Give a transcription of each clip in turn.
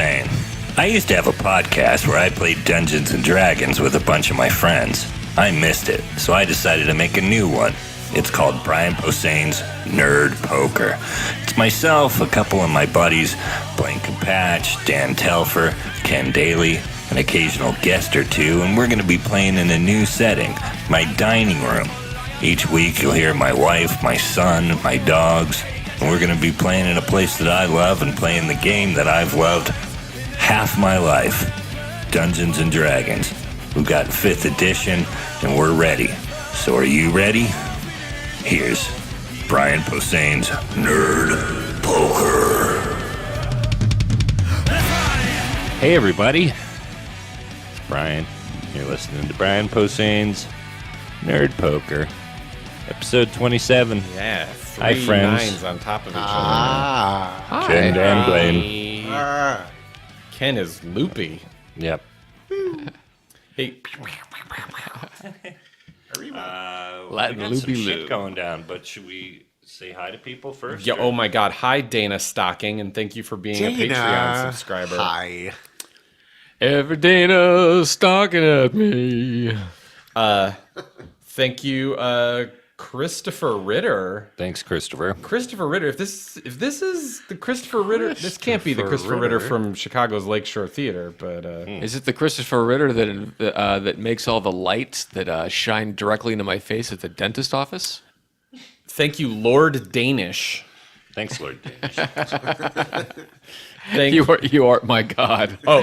Posehn. I used to have a podcast where I played Dungeons and Dragons with a bunch of my friends. I missed it, so I decided to make a new one. It's called Brian Posehn's Nerd Poker. It's myself, a couple of my buddies, Blaine Patch, Dan Telfer, Ken Daly, an occasional guest or two, and we're going to be playing in a new setting, my dining room. Each week you'll hear my wife, my son, my dogs, and we're going to be playing in a place that I love and playing the game that I've loved half my life, Dungeons and Dragons. We've got 5th edition, and we're ready. So are you ready? Here's Brian Posehn's Nerd Poker. Hey everybody, it's Brian. You're listening to Brian Posehn's Nerd Poker, episode 27. Yeah, Hi, three friends. nines on top of each other. Hi. Ken and Blaine. Ken is loopy. Yep. Hey, Latin loopy some shit loop. going down, but should we say hi to people first? yeah, or- oh my God! Hi, Dana Stocking, and thank you for being a Patreon subscriber. Hi. Every Dana stalking at me. Thank you, Christopher Ritter. Thanks, Christopher. Christopher Ritter. If this is the Christopher Ritter, this can't be the Christopher Ritter from Chicago's Lakeshore Theater, but Is it the Christopher Ritter that makes all the lights that shine directly into my face at the dentist office? thank you, Lord Danish. Thanks, Lord. Thank You are my God. Oh,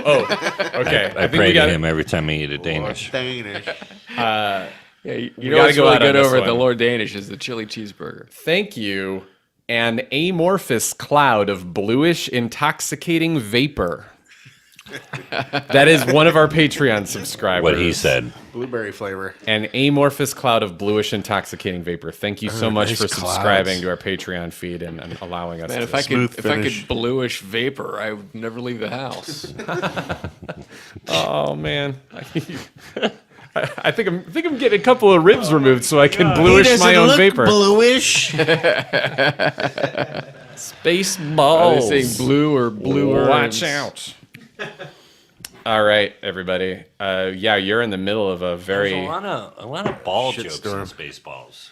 okay. I pray to him every time I eat a Danish. Danish. Yeah, you We know gotta what's go really out on good this over at the one. Lord Danish is the chili cheeseburger. Thank you, an amorphous cloud of bluish, intoxicating vapor. That is one of our Patreon subscribers. What he said. Blueberry flavor. An amorphous cloud of bluish, intoxicating vapor. Thank you so much nice for clouds. subscribing to our Patreon feed and allowing us Man, to. if I smooth could finish. bluish vapor, I would never leave the house. Oh man. I think I'm getting a couple of ribs removed so I can bluish my own vapor. Bluish. Space Are balls. they saying blue or bluer? Watch out. All right, everybody. Yeah, you're in the middle of a very. There's a lot of ball jokes in Shitstorm. Spaceballs.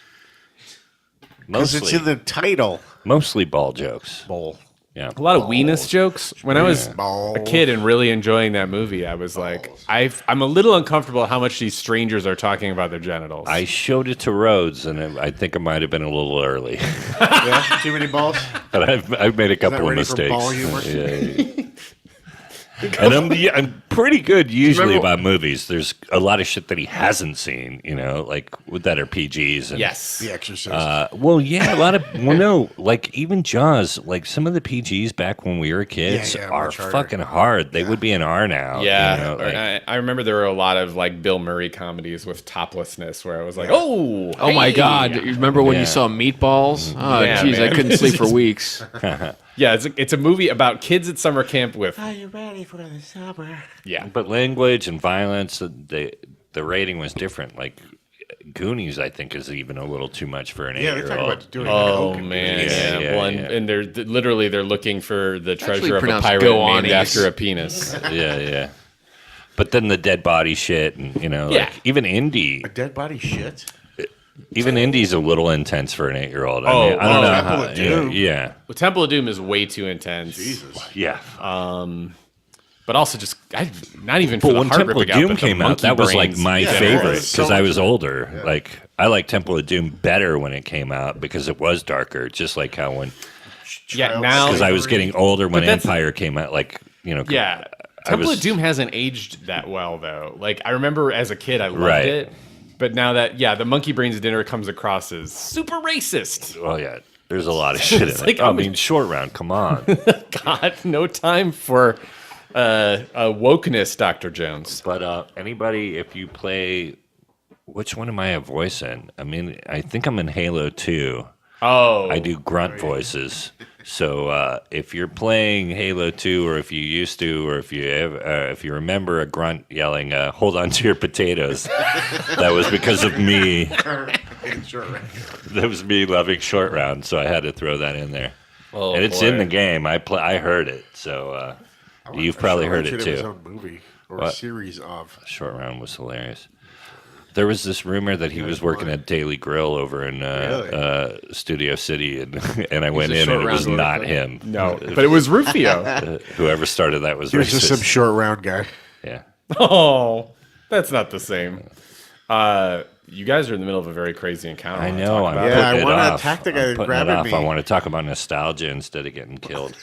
Because it's in the title. Mostly ball jokes. Bowl. Yeah. A lot of weenus jokes. When I was Balls. a kid and really enjoying that movie, I was like, I'm a little uncomfortable how much these strangers are talking about their genitals. I showed it to Rhodes, and I think it might have been a little early. Yeah? Too many balls? But I've made a couple of ready for mistakes. ball humor? Yeah. And I'm pretty good usually remember- about movies. There's a lot of shit that he hasn't seen, like that are PGs. And, yes. The Exorcist. Well, yeah, a lot of no, like even Jaws. Like some of the PGs back when we were kids Yeah, are much harder. fucking hard. They would be an R now. Yeah, like- I remember there were a lot of like Bill Murray comedies with toplessness where I was like, oh, Oh my hey. God! You remember when Yeah. you saw Meatballs? Oh, Yeah, jeez, I man. couldn't sleep for weeks. Yeah, it's a movie about kids at summer camp with Are you ready for the summer? yeah. But language and violence, the rating was different. Like Goonies, I think, is even a little too much for an Yeah, they're talking 8-year-old. about doing Oh coke and man, doing- Yeah, yeah, yeah, One, yeah. and they're literally looking for the treasure of a pronounced pirate Goonies. named after a penis. Yeah. But then the dead body shit, and Yeah. like even Indy, A dead body shit? even Indy's a little intense for an 8-year-old. I Oh, mean, I don't know Temple how. of Doom. Yeah. Well, Temple of Doom is way too intense. Jesus. Yeah. But also just not even for But the when heart Temple of ripping out, Doom but the came out, monkey that was like brains. my Yeah, it favorite was so because I much was fun. older. Like I like Temple of Doom better when it came out because it was darker. Just like how when Yeah, now because I was getting older when But that's- Empire came out. Like yeah. I Temple was- of Doom hasn't aged that well though. Like I remember as a kid I loved Right. it, but now that the monkey brains dinner comes across as super racist. Well, yeah. There's a lot of shit in It's it. like, I mean, short round. Come on. God, no time for wokeness, Dr. Jones. But anybody, if you play, which one am I a voice in? I mean, I think I'm in Halo 2. Oh, I do grunt voices. So if you're playing Halo 2, or if you used to, or if you remember a grunt yelling, "Hold on to your potatoes," that was because of me. Sure. That was me loving short round, so I had to throw that in there. Oh, and it's boy. in the game. I heard it. So You've probably heard it Should have his too. own movie or What? series of. Short Round was hilarious. There was this rumor that he was working at Daily Grill over in Studio City, and I went in and it was not him. No, but it was Rufio. Whoever started that was He was just some racist. short round guy. Yeah. Oh, that's not the same. You guys are in the middle of a very crazy encounter. I wanna know. talk I'm about it? Yeah, I putting it wanna off. attack the guy I'm that putting grabbed it off. me. I want to talk about nostalgia instead of getting killed.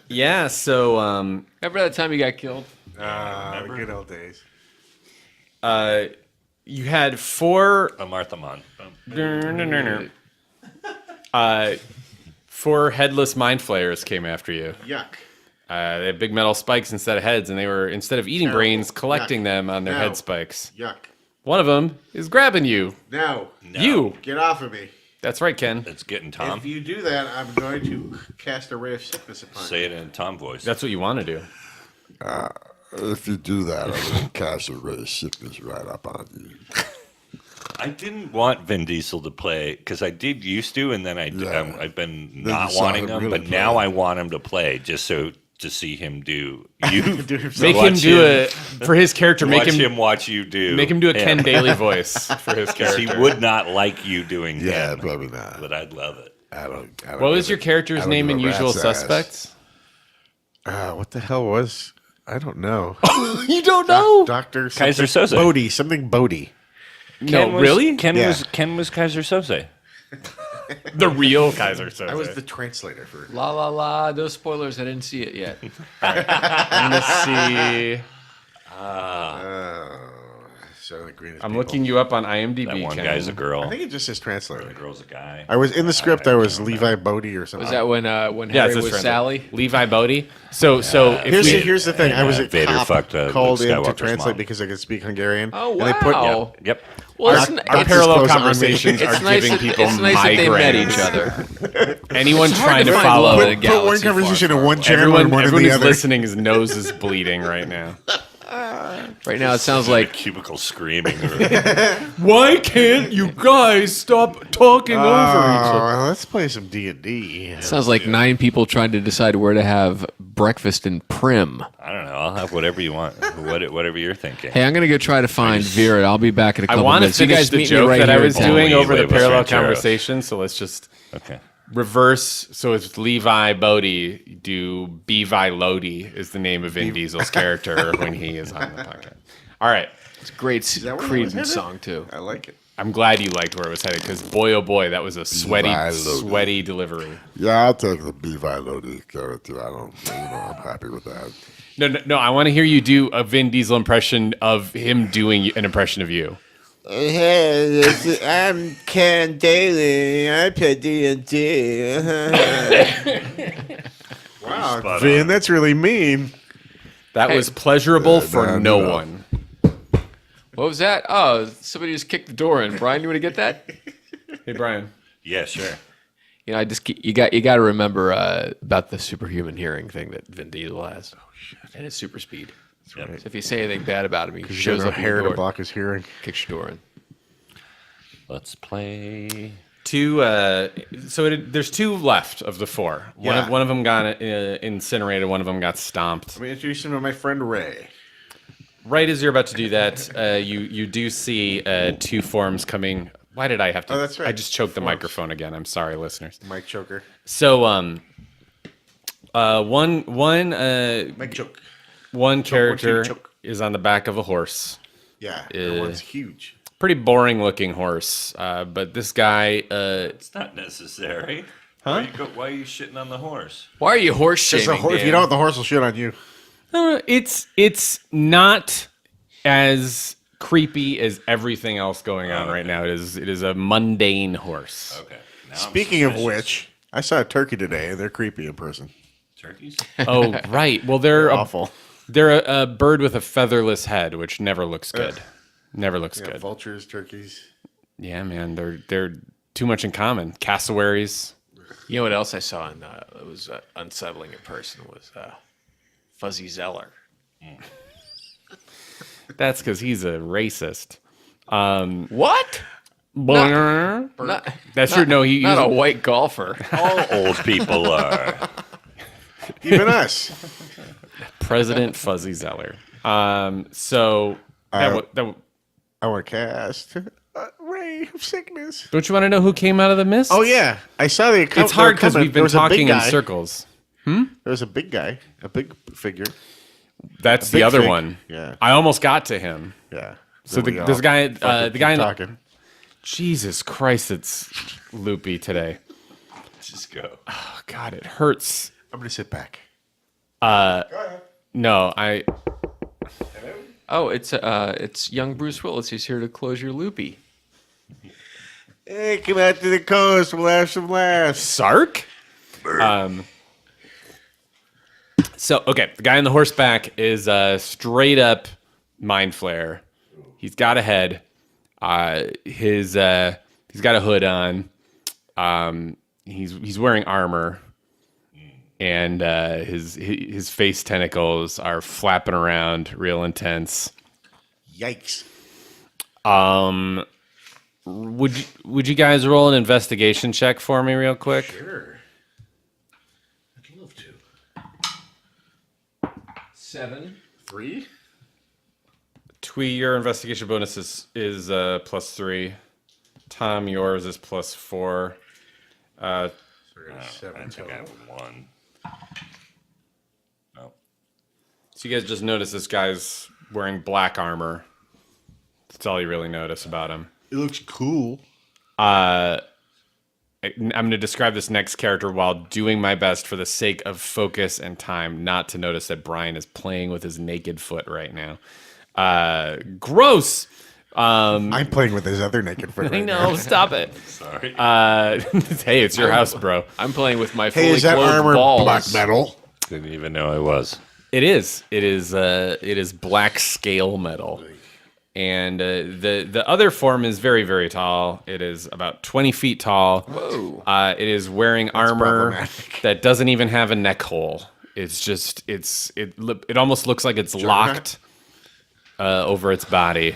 Yeah. So, Remember that time you got killed? The good old days. you had 4 A Martha Mon. 4 headless mind flayers came after you. Yuck. They had big metal spikes instead of heads, and they were, instead of eating Terrible. brains, collecting Yuck. them on their No. head spikes. Yuck. One of them is grabbing you. No. You. Get off of me. That's right, Ken. It's getting Tom. If you do that, I'm going to cast a ray of sickness upon Say you. it in Tom voice. That's what you want to do. If you do that, I'm going to cast a ray of sickness right up on you. I didn't want Vin Diesel to play because I did used to, and then Yeah. I've been Then not you saw wanting him him, really but now play. I want him to play just so to see him do you. Make him Watch do him. for his character. Watch him watch you do. Make him do a Ken Daly voice for his 'Cause character. he would not like you doing Yeah, him, probably not. but I'd love it. I don't What was give your a- character's I don't name give in a Usual rat's ass. Suspects? What the hell was? I don't know. You don't know? Doctor Kaiser Soze. Bodie. Something Bodie. No, really? Ken Yeah. was Kaiser Soze. The real Kaiser Soze. I was the translator for. La la la. Those spoilers. I didn't see it yet. I'm gonna see. So the greenest I'm people. looking you up on IMDb. That one Ken. guy's a girl. I think it just says The translator. girl's a guy. I was in the script. I was Levi Bodie or something. Was that when Yeah, Harry it's this was friend. Sally? Levi Bodie. So if Here's the thing. I was a Vader cop fucked, called Luke in to Skywalker's translate mom. because I could speak Hungarian. Oh And they put, wow. Yep. Well, Our- it's, our It's parallel close on me. conversations it's are nice giving that, people it's nice that they met migraines. each other. Anyone hard trying to to find follow. love in a put one galaxy far, conversation far in one away. channel and one in Everyone the who's other. listening, his nose is bleeding right now. Right now, it sounds Like like cubicle screaming. Why can't you guys stop talking over each other? Oh, let's play some D&D. sounds like 9 people trying to decide where to have breakfast in Prim. I don't know. I'll have whatever you want. Whatever you're thinking. Hey, I'm gonna go try to find Vera. I'll be back in a I couple want to minutes. You finish guys the meet me joke right that I here was in town. doing over the Only parallel Ventura. conversation. So let's just Okay. reverse. So it's Levi Bodie. Do Bevi Lodi is the name of Vin Diesel's character when he is on the podcast. All right. It's a great that where it Creed was headed? song too. I like it. I'm glad you liked where it was headed because boy, oh boy, that was a sweaty, Levi Lodi. sweaty delivery. Yeah, I'll take the Bevi Lodi character. I'm happy with that. No. I want to hear you do a Vin Diesel impression of him doing an impression of you. Hey, I'm Ken Daly. I play D&D. Wow, Spot Vin, on. that's really mean. That Hey. was pleasurable for no, no no. one. What was that? Oh, somebody just kicked the door in. Brian, you want to get that? Hey, Brian. Yeah, sure. You know, you got to remember about the superhuman hearing thing that Vin Diesel has. Oh shit! And his super speed. Yep. So if you say anything bad about him, he Shows shows no up hair in to your door, block his hearing. kicks your door in. Let's play. There's 2 left of the 4. Yeah. One of them got incinerated. One of them got stomped. Let me introduce him to my friend Ray. Right as you're about to do that, you do see 2 forms coming. Why did I have to? Oh, that's right. I just choked the Forms. microphone again. I'm sorry, listeners. Mike Choker. So one Mike Choke. character choke. is on the back of a horse. Yeah, that one's huge. Pretty boring looking horse, but this guy. It's not necessary. Huh? Why are you shitting on the horse? Why are you horse Just shaming? if you don't, the horse will shit on you. It's not as creepy as everything else going on right now. It is a mundane horse. Okay. Now I'm Speaking of suspicious. which, I saw a turkey today, and they're creepy in person. Turkeys? Oh right. Well, they're Awful. They're a bird with a featherless head, which never looks good. Never looks Yeah, good. vultures, turkeys. Yeah, man, they're too much in common. Cassowaries. You know what else I saw in it was unsettling in person was Fuzzy Zeller. That's because he's a racist. What? Not, That's true. No, he not a white golfer. All old people are. Even us. President Fuzzy Zeller. So I want to cast Ray of Sickness. don't you want to know who came out of the mist? Oh yeah, I saw the. It's hard because we've been talking in circles. There was a big guy, a big figure. That's big the other fig. one. Yeah. I almost got to him. Yeah. So Then we this all guy, fucking the guy, keep talking. Jesus Christ, it's loopy today. Just go. Oh, God, it hurts. I'm gonna sit back. No, I. Oh, it's young Bruce Willis. He's here to close your loopy. Hey, come out to the coast. We'll have some laughs. Sark? So, okay, the guy on the horseback is straight up mind flare. He's got a head. He's got a hood on. He's wearing armor, and his face tentacles are flapping around, real intense. Yikes. Would you guys roll an investigation check for me, real quick? Sure. I'd love to. 7. 3. Twee, your investigation bonus is +3. Tom, yours is +4. I think I have 1. No. So you guys just notice this guy's wearing black armor. That's all you really notice about him. It looks cool. I'm going to describe this next character while doing my best for the sake of focus and time not to notice that Brian is playing with his naked foot right now. Gross! I'm playing with his other naked foot. I Right know, now. stop it. Sorry. Hey, it's your house, bro. I'm playing with my fully Hey, is that clothed armor balls. black metal? Didn't even know I was. It is. It is black scale metal. And the other form is very, very tall. It is about 20 feet tall. Whoa. It is wearing armor problematic. that doesn't even have a neck hole. It's just it almost looks like it's locked over its body,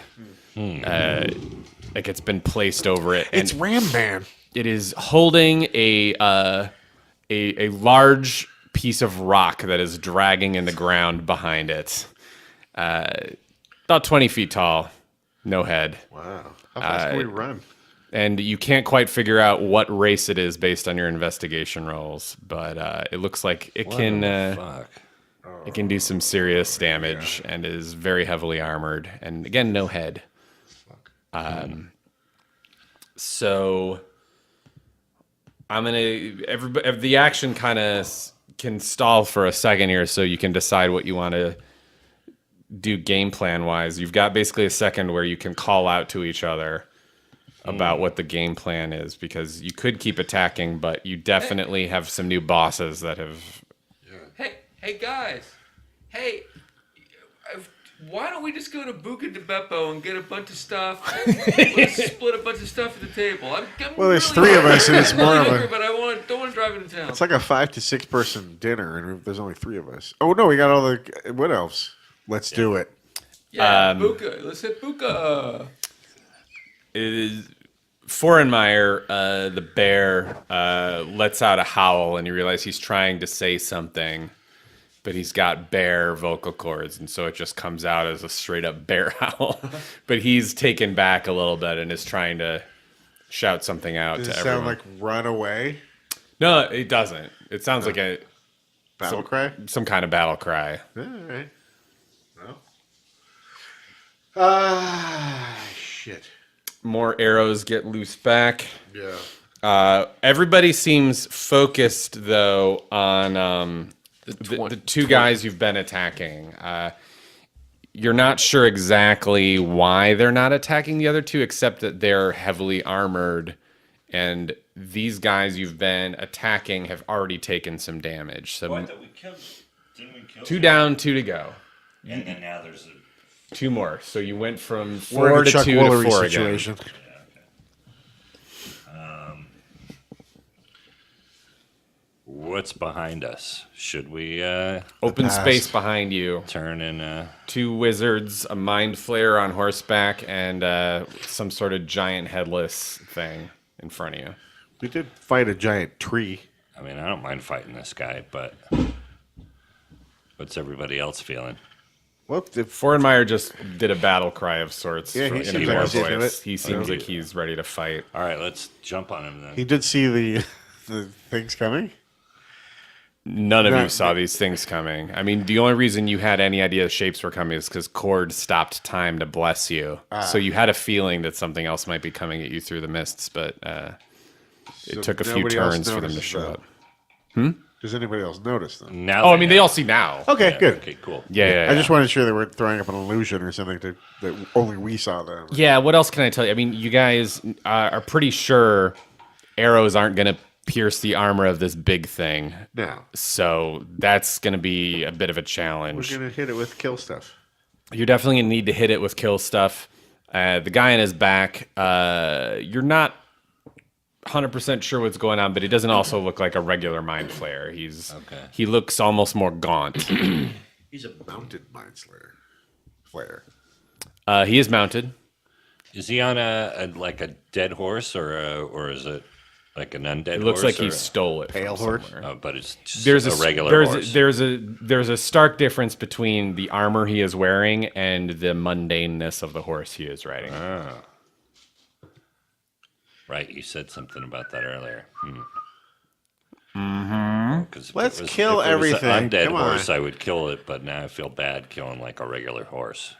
like it's been placed over it. And It's Ram Man. it is holding a large piece of rock that is dragging in the ground behind it. About 20 feet tall, no head. Wow. How fast can we run? And you can't quite figure out what race it is based on your investigation rolls, but it looks like it Fuck. can do some serious damage and is very heavily armored. And again, no head. So I'm gonna the action kind of can stall for a second here, so you can decide what you want to do game plan wise. You've got basically a second where you can call out to each other about what the game plan is, because you could keep attacking, but you definitely have some new bosses that have. Hey guys. Hey, why don't we just go to Buca de Beppo and get a bunch of stuff? Let's split a bunch of stuff at the table. I'm Well, there's really 3 of us, and it's more of hungry, a. but I don't want to drive into town. It's like a 5 to 6 person dinner, and there's only 3 of us. Oh no, we got all the wood elves. Let's do it. Yeah, Buca. Let's hit Buca. Forenmeyer, the bear, lets out a howl, and you realize he's trying to say something, but he's got bear vocal cords, and so it just comes out as a straight up bear howl. But he's taken back a little bit and is trying to shout something out Does to it everyone. sound like run away? No, it doesn't. It sounds like Battle cry? some kind of battle cry. All right. Shit. More arrows get loose back. Yeah. Everybody seems focused though on the 2 guys you've been attacking. You're not sure exactly why they're not attacking the other 2, except that they're heavily armored, and these guys you've been attacking have already taken some damage. So Didn't we kill 2 down, 2 to go. And then now there's 2 more. So you went from We're 4 in a to Chuck 2 Woolery to 4 situation. again. What's behind us? Should we Open past. space behind you. turn and 2 wizards, a mind flayer on horseback, and some sort of giant headless thing in front of you. We did fight a giant tree. I mean, I don't mind fighting this guy, but What's everybody else feeling? Well, Forenmeyer just did a battle cry of sorts. Yeah, he in a seems like war he's into voice. it. He seems like he's ready to fight. All right, let's jump on him then. he did see the things coming. None of No, you saw these things coming. I mean, the only reason you had any idea the shapes were coming is because Cord stopped time to bless you. So you had a feeling that something else might be coming at you through the mists, but it took a few nobody else turns for them to notices show that. up. Does anybody else notice them? Now Oh, I mean, they all see now. Okay, Yeah, good. Okay, cool. Yeah. I just wanted to sure they weren't throwing up an illusion or something that only we saw them. Yeah, what else can I tell you? I mean, you guys are pretty sure arrows aren't going to pierce the armor of this big thing. Now So that's going to be a bit of a we're challenge. gonna hit it with kill stuff. You're definitely going to need to hit it with kill stuff. The guy in his back, you're not 100% sure what's going on, but he doesn't also look like a regular mind flayer. He looks almost more gaunt. He's a mounted mind slayer. Flare. He is mounted. Is he on a dead horse or is it like an undead horse? It looks like he or- stole it Pale from horse? somewhere. but it's just There's a regular horse. there's a stark difference between the armor he is wearing and the mundaneness of the horse he is riding. Right, you said something about that earlier. Let's kill everything. An undead Come on. horse, I would kill it, but now I feel bad killing like a regular horse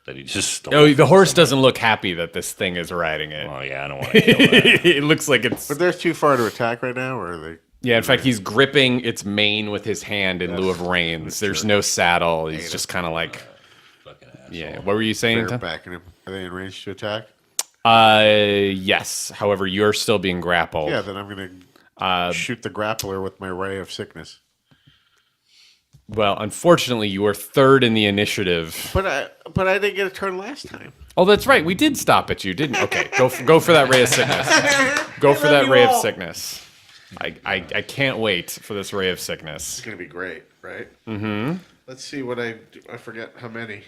that he just stole. Oh, the from horse somebody. doesn't look happy that this thing is riding it. Oh yeah, I don't want to kill that. It looks like it's But they're too far to attack right now, or are they? yeah. In fact, he's gripping its mane with his hand in lieu of reins. There's no saddle. He's just kind of like Fucking asshole. yeah. What were you saying? They're Tom? backing him. Are they in range to attack? Yes. However, you're still being grappled. Yeah, then I'm gonna shoot the grappler with my ray of sickness. Well, unfortunately, you were third in the initiative. But I didn't get a turn last time. Oh, that's right. We did stop at you, didn't? Okay, go for that ray of sickness. Go for that ray of sickness. I can't wait for this ray of sickness. It's gonna be great, right? Mm-hmm. Let's see what I forget how many.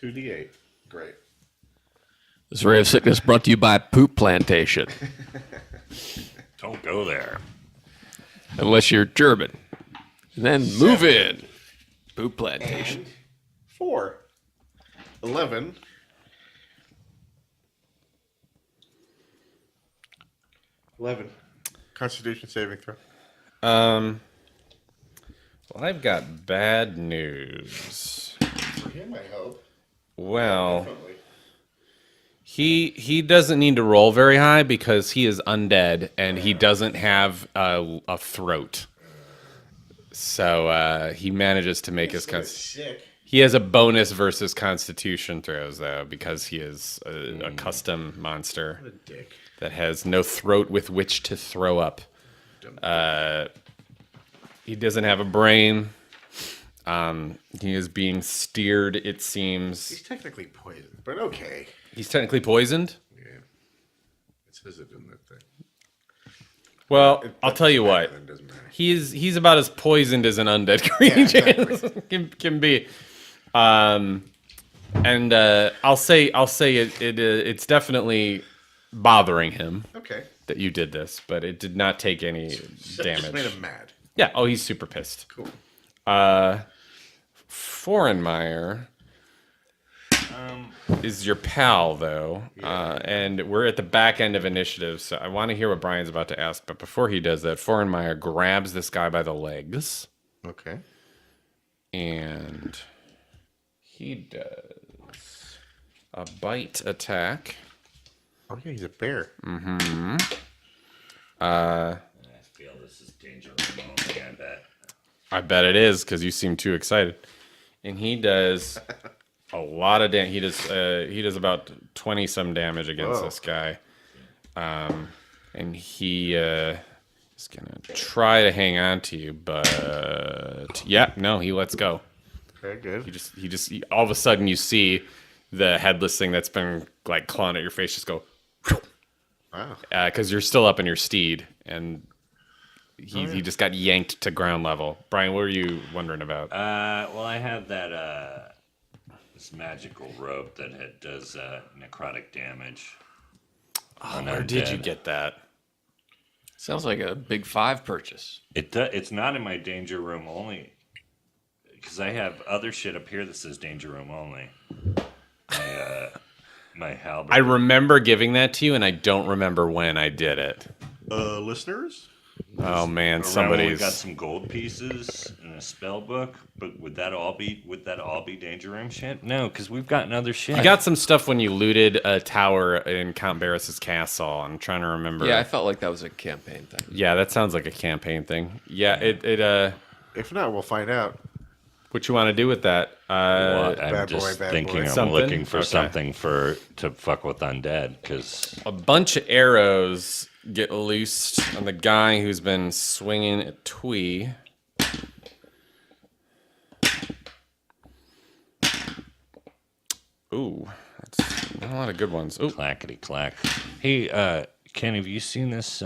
2d8. Great. This ray of sickness brought to you by Poop Plantation. Don't go there. Unless you're German. And then move in. Poop Plantation. 4. 11. 11. Constitution saving throw. Well, I've got bad news. For him, I hope. Well, Definitely. he doesn't need to roll very high because he is undead and he doesn't have a throat. So he manages to make his Sick. He has a bonus versus Constitution throws though because he is a custom monster What a dick. that has no throat with which to throw up. He doesn't have a brain. He is being steered, it seems. He's technically poisoned, but okay. He's technically poisoned. Yeah. It says it in that thing. Well, I'll tell you what. It doesn't matter. He's about as poisoned as an undead creature can be. And I'll say it's definitely bothering him Okay. that you did this, but it did not take any Just damage. made him mad. Yeah. Oh, he's super pissed. Cool. Forenmeyer is your pal, though, and we're at the back end of initiative, so I want to hear what Brian's about to ask. But before he does that, Forenmeyer grabs this guy by the legs, Okay. and he does a bite attack. Oh yeah, he's a bear. I feel this is danger room only, I bet. I bet it is because you seem too excited, and he does a lot of damage. He does about 20 some damage against Whoa. this guy, and he is gonna try to hang on to you, but yeah, no, he lets go. Okay, good. He just all of a sudden you see the headless thing that's been like clawing at your face just go Wow. because you're still up in your steed and. He just got yanked to ground level. Brian, what were you wondering about? Well, I have that this magical rope that does necrotic damage. Where did you get that? Sounds like a big 5 purchase. It's not in my danger room only because I have other shit up here that says danger room only. My halberd. I remember giving that to you, and I don't remember when I did it. Listeners? Oh man, We got somebody's. some gold pieces in a spell book, but would that all be danger room shit? No, because we've gotten other shit. You got some stuff when you looted a tower in Count Barris's castle. I'm trying to remember. Yeah, I felt like that was a campaign thing. Yeah, that sounds like a campaign thing. Yeah, If not, we'll find out. what you want to do with that? Well, I'm bad just boy, bad thinking boy. I'm Something? looking for Okay. something to fuck with undead, because A bunch of arrows get loosed on the guy who's been swinging at Twee. Ooh, that's not a lot of good ones. Ooh, clackety clack. Hey, Ken, have you seen this?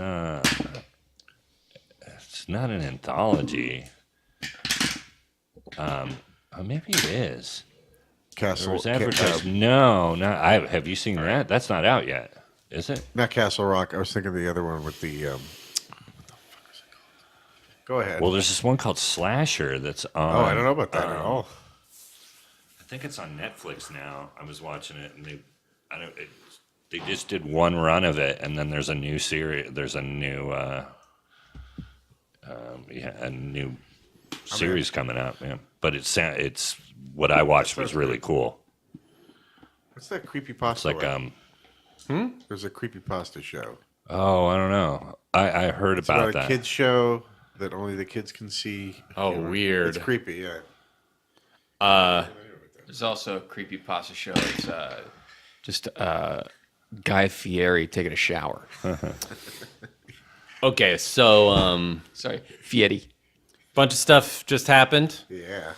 It's not an anthology. Maybe it is. It Castle. was advertised. No, not. Have you seen that? That's not out yet, is it? Not Castle Rock. I was thinking the other one with the. What the fuck is it called? Go ahead. Well, there's this one called Slasher that's on. I don't know about that at all. I think it's on Netflix now. I was watching it, and they just did one run of it, and then there's a new series. There's a new, a new series coming out. Yeah, but it's what I watched was really cool. What's that creepypasta? It's like There's a creepypasta show. Oh, I don't know. I heard It's about about a that. kids show that only the kids can see. Oh, weird. It's creepy. Yeah. There's also a creepypasta show. It's just Guy Fieri taking a shower. okay. So, Sorry, Fieri. bunch of stuff just happened. Yeah.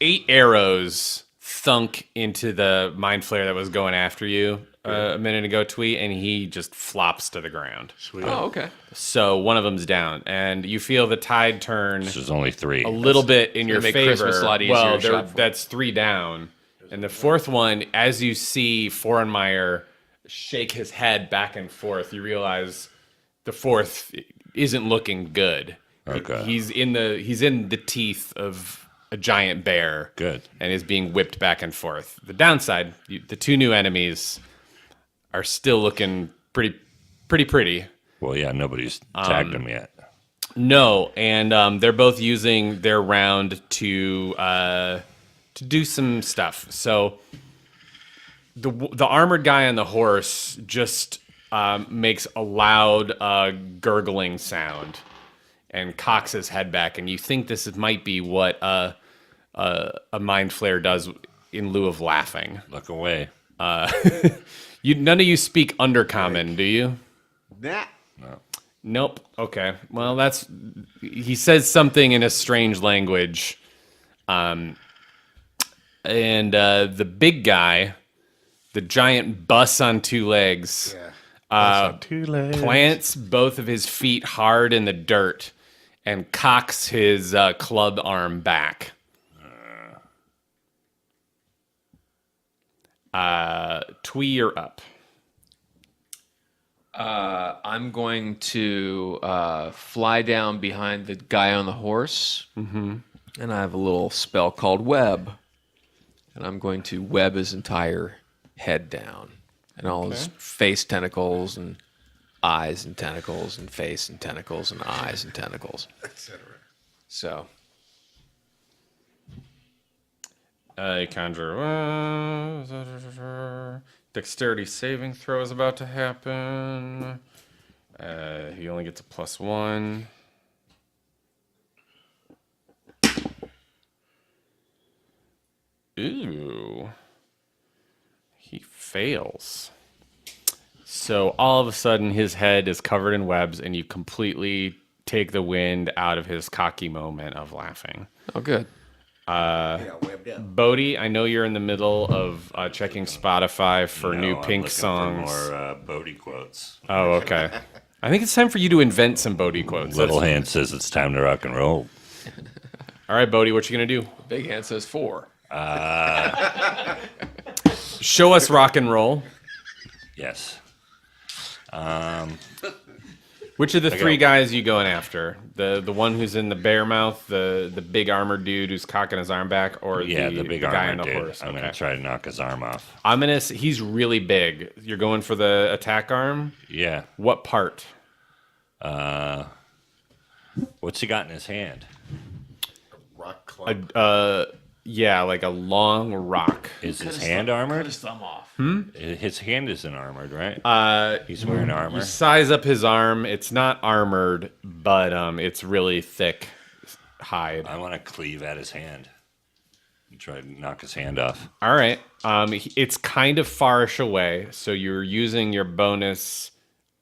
8 arrows thunk into the mind flare that was going after you a minute ago, Twee, and he just flops to the ground. Sweet. Oh, okay. So one of them's down, and you feel the tide turn There's only 3. a little bit in your make favor. Christmas a lot easier well, to shop for. that's 3 down, and the fourth one, as you see Forenmeyer shake his head back and forth, you realize the fourth isn't looking good. Okay. He's in the teeth of a giant bear. Good. And is being whipped back and forth. The downside, the 2 new enemies are still looking pretty. Well, yeah, nobody's tagged him yet. No, and they're both using their round to do some stuff. So the armored guy on the horse just makes a loud gurgling sound and cocks his head back, and you think this might be what a mind flare does in lieu of laughing. Look away. None of you speak Undercommon, do you? Nah. Nope. Okay. Well, he says something in a strange language. And the big guy, the giant bus on 2 legs, plants both of his feet hard in the dirt and cocks his club arm back. Twee, you're up. I'm going to fly down behind the guy on the horse, and I have a little spell called Web, and I'm going to web his entire head down, and all his face tentacles and eyes and tentacles and face and tentacles and eyes and tentacles, etc. So, You conjure. Dexterity saving throw is about to happen. He only gets a +1. Ooh. He fails. So all of a sudden his head is covered in webs and you completely take the wind out of his cocky moment of laughing. oh, good. Bodhi, I know you're in the middle of checking Spotify for No, new I'm Pink looking songs. For more Bodhi quotes. Oh, okay. I think it's time for you to invent some Bodhi quotes. Little Hand says it's time to rock and roll. All right, Bodhi, what you gonna do? Big hand says 4. Show us rock and roll. Yes. Which of the three guys are you going after? The one who's in the bear mouth, the big armored dude who's cocking his arm back, or the big guy on armored the dude. horse? I'm gonna try to knock his arm off. He's really big. You're going for the attack arm? Yeah. What part? What's he got in his hand? Rock club. Yeah, like a long rock. Is his hand armored? Cut his thumb off. His hand isn't armored, right? He's wearing armor. You size up his arm. It's not armored, but it's really thick hide. I want to cleave at his hand and try to knock his hand off. All right. It's kind of farish away, so you're using your bonus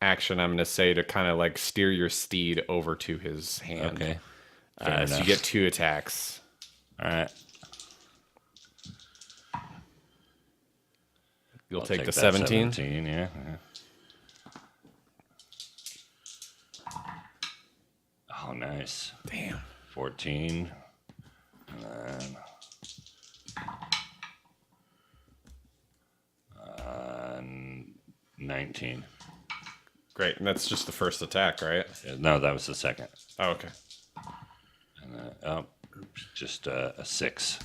action, I'm going to say, to kind of like steer your steed over to his hand. Okay. So you get 2 attacks. All right. You'll I'll take the that 17. 17, yeah. Oh, nice. Damn. 14. And then 19. Great. And that's just the first attack, right? No, that was the second. Oh, okay. And just a 6.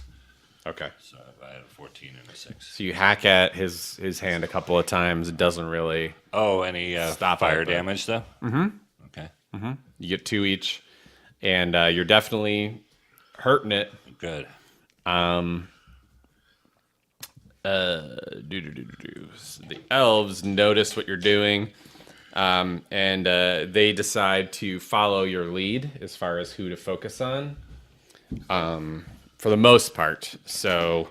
Okay. So I had a 14 and a 6. So you hack at his hand a couple of times. It doesn't really. Oh, any Stop fire it, but- damage, though? Mm-hmm. Okay. You get 2 each, and you're definitely hurting it. Good. The elves notice what you're doing, and they decide to follow your lead as far as who to focus on, for the most part. So,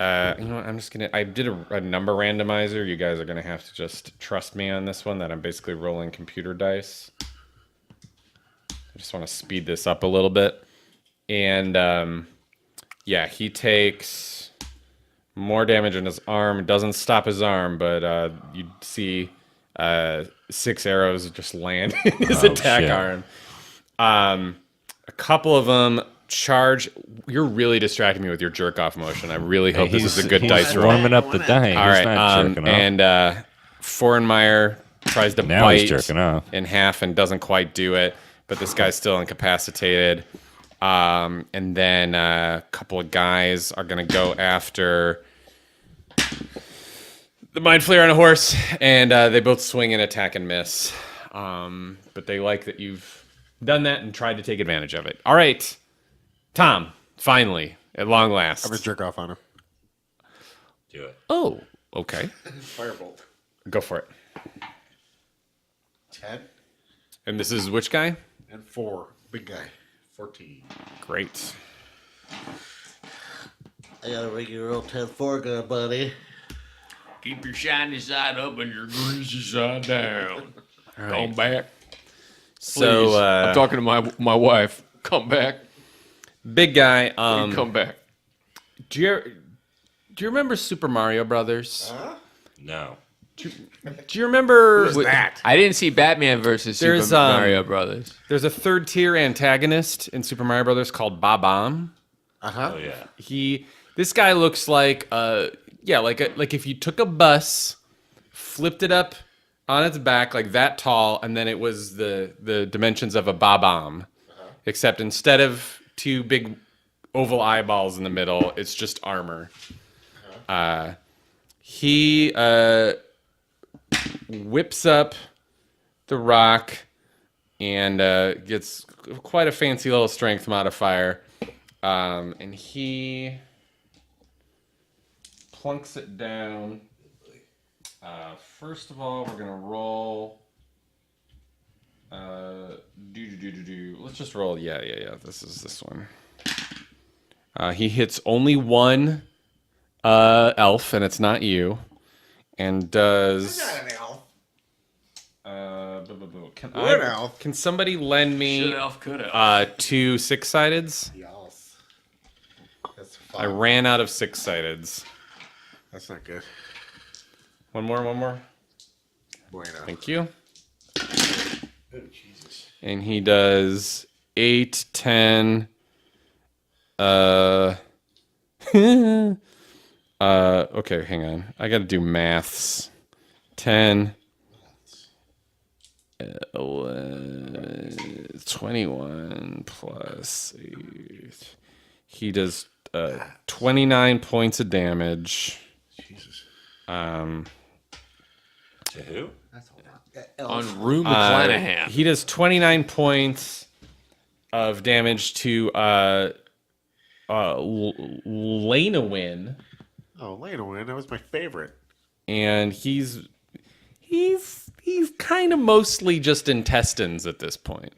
you know what, I did a number randomizer. You guys are gonna have to just trust me on this one, that I'm basically rolling computer dice. I just want to speed this up a little bit. And yeah, he takes more damage in his arm. It doesn't stop his arm, but you see 6 arrows just land in his attack shit. arm. A couple of them charge. You're really distracting me with your jerk off motion. I really hope this is a good dice roll. warming up the die. All He's right, not jerking off. and Forenmeyer tries to Now bite he's jerking off. in half and doesn't quite do it, but this guy's still incapacitated. And then a couple of guys are going to go after the Mind Flayer on a horse, and they both swing and attack and miss. But they like that you've done that and tried to take advantage of it. All right, Tom, finally, at long last. I'm gonna jerk off on him. Do it. Oh, okay. Firebolt. Go for it. 10 And this is which guy? and 4. Big guy. 14. Great. I gotta ring your old 10-4 gun, buddy. Keep your shiny side up and your greasy side down. Come back. So, Please. I'm talking to my wife. Come back. big guy. Come back. Do you remember Super Mario Brothers? No. Do you remember? I didn't see Batman versus There's, Super Mario Brothers. There's a third tier antagonist in Super Mario Brothers called Bob-omb. Oh, yeah. This guy looks like like if you took a bus, flipped it up on its back like that tall, and then it was the dimensions of a Bob-omb, except instead of 2 big oval eyeballs in the middle, it's just armor. He whips up the rock and gets quite a fancy little strength modifier, and he plunks it down. First of all, we're gonna roll. Let's just roll. Yeah. This is this one. He hits only 1 elf, and it's not you. And does. Not an elf. Can an elf. Can somebody lend me Should elf, could elf. 2 6-sideds? Yes. That's I fine. ran out of 6-sideds. That's not good. One more. Bueno. Thank you. Oh, Jesus. And he does 8, 10. Okay, hang on. I got to do maths. 10, 21 plus 8. He does 29 points of damage. Jesus. To who? On Rue McClanahan. He does 29 points of damage to Lanawin, Oh, Lena, that was my favorite. and he's kind of mostly just intestines at this point.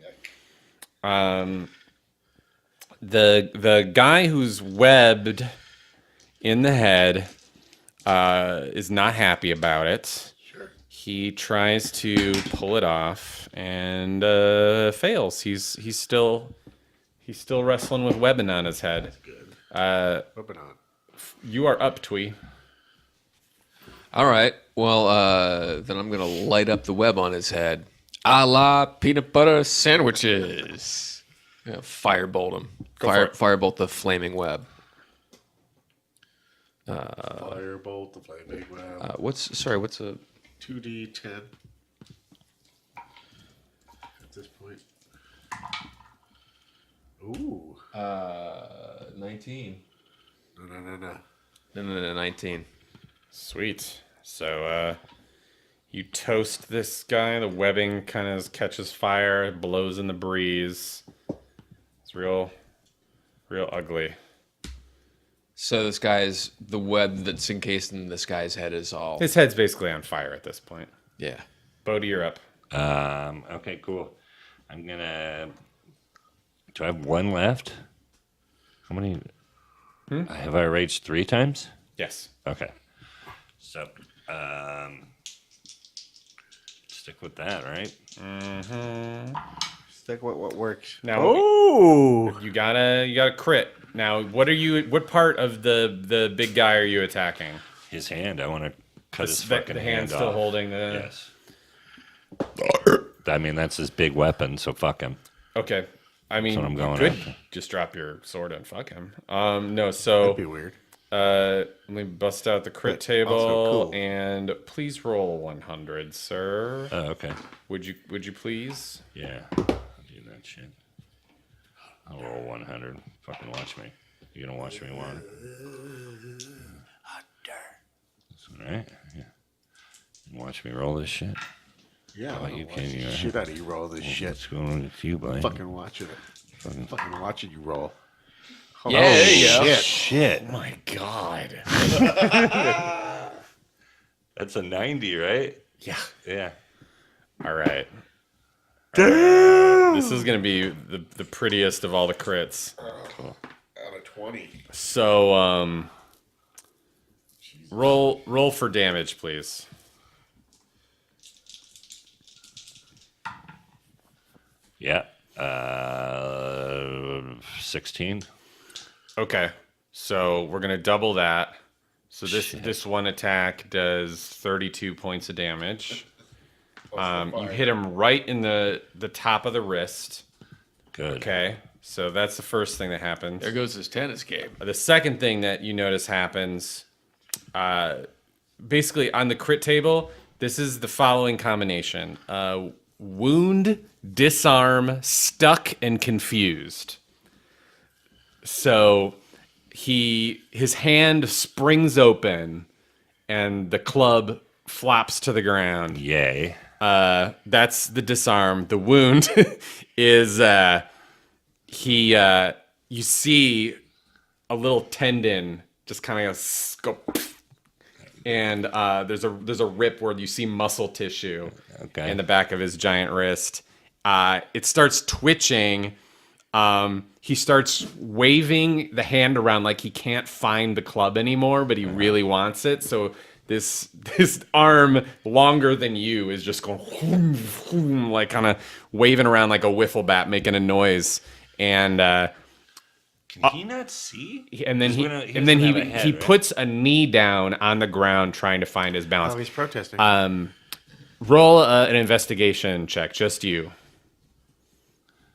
The guy who's webbed in the head is not happy about it. Sure. He tries to pull it off and fails. He's still wrestling with webbing on his head. Good. Moving on. You are up, Twee. All right. Well, then I'm going to light up the web on his head. A la peanut butter sandwiches. Yeah, firebolt him. Firebolt the flaming web. Firebolt, the flaming web. What's a 2d10 at this point. Ooh. 19? No. No, 19. Sweet. So you toast this guy. The webbing kind of catches fire, it blows in the breeze. It's real ugly. So the web that's encased in this guy's head is all... His head's basically on fire at this point. Yeah. Bodhi, you're up. Okay, cool. I'm gonna. Do I have one left? How many? Have I raged 3 times? Yes. Okay. So, stick with that, right? Stick with what works. Now Oh! you gotta crit. Now what part of the big guy are you attacking? His hand. I want to cut his The fucking hand hand still off. holding the... Yes. I mean, that's his big weapon, so fuck him. Okay. I mean, what I'm going you could after. just drop your sword and fuck him. No, so... That'd be weird. Let me bust out the crit But table also cool. and please roll 100, sir. Oh, okay. Would you please? Yeah. I'll do that shit. I'll roll 100. Fucking watch me. You gonna watch me one? All right. Yeah. And watch me roll this shit. Yeah, Oh, I'm you gonna can. watch the You shit out of you roll this shit. What's going on with you, buddy? Fucking watching it. Fucking watching you roll. Oh, Yeah, there you go. shit. Shit. Oh my god. That's a 90, right? Yeah. Yeah. All right. Damn. This is gonna be the prettiest of all the crits. Cool. Out of 20. So roll for damage, please. Yeah. 16. Okay. So we're gonna double that. So this one attack does 32 points of damage. You hit him right in the top of the wrist. Good. Okay. So that's the first thing that happens. There goes his tennis game. The second thing that you notice happens, basically on the crit table, this is the following combination. Wound, disarm, stuck, and confused. So his hand springs open and the club flops to the ground. Yay. That's the disarm. The wound is you see a little tendon just kind of go, and there's a rip where you see muscle tissue in the back of his giant wrist. It starts twitching. He starts waving the hand around like he can't find the club anymore, but he really wants it. So this arm longer than you is just going like kind of waving around like a wiffle bat, making a noise. And Can he not see? and then He's he gonna- and then doesn't he have a head, he right? puts a knee down on the ground trying to find his balance. Oh, he's protesting. Roll an investigation check, just you,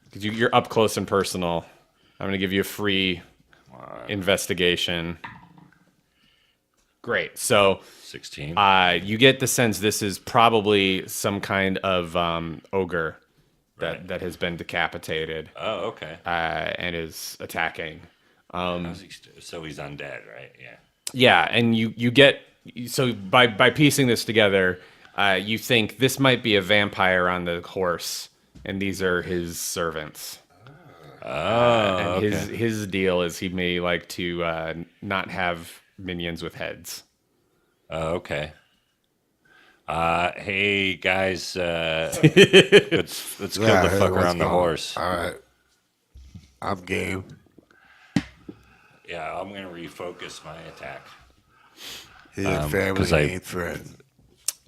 because you're up close and personal. I'm gonna give you a free investigation. Great. So 16. you get the sense this is probably some kind of ogre that has been decapitated Oh, okay. and is attacking. So he's undead, right? Yeah. Yeah, and you get so by piecing this together, you think this might be a vampire on the horse, and these are his servants. And his deal is he may like to not have minions with heads. Okay. Hey guys, let's kill the fucker on the horse. All right. I'm game. Yeah, I'm gonna refocus my attack. He ain't family, 'cause he ain't friend.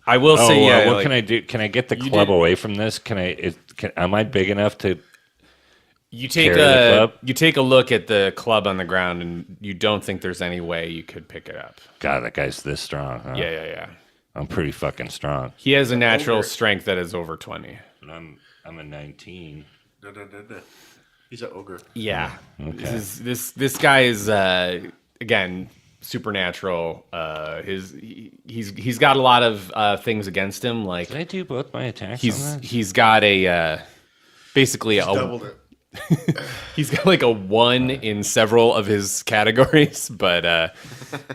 I will say, yeah. What can I do? Can I get the club away from this? Am I big enough to? You take carry the club? you take a look at the club on the ground, and you don't think there's any way you could pick it up. God, that guy's this strong. Huh? Yeah. I'm pretty fucking strong. He has a natural strength that is over 20. And I'm a 19. No. He's an ogre. Yeah. Okay. This guy is again supernatural. He's got a lot of things against him. Like Did I do both my attacks? on that? he's got a basically Doubled it. he's got like a 1 in several of his categories, but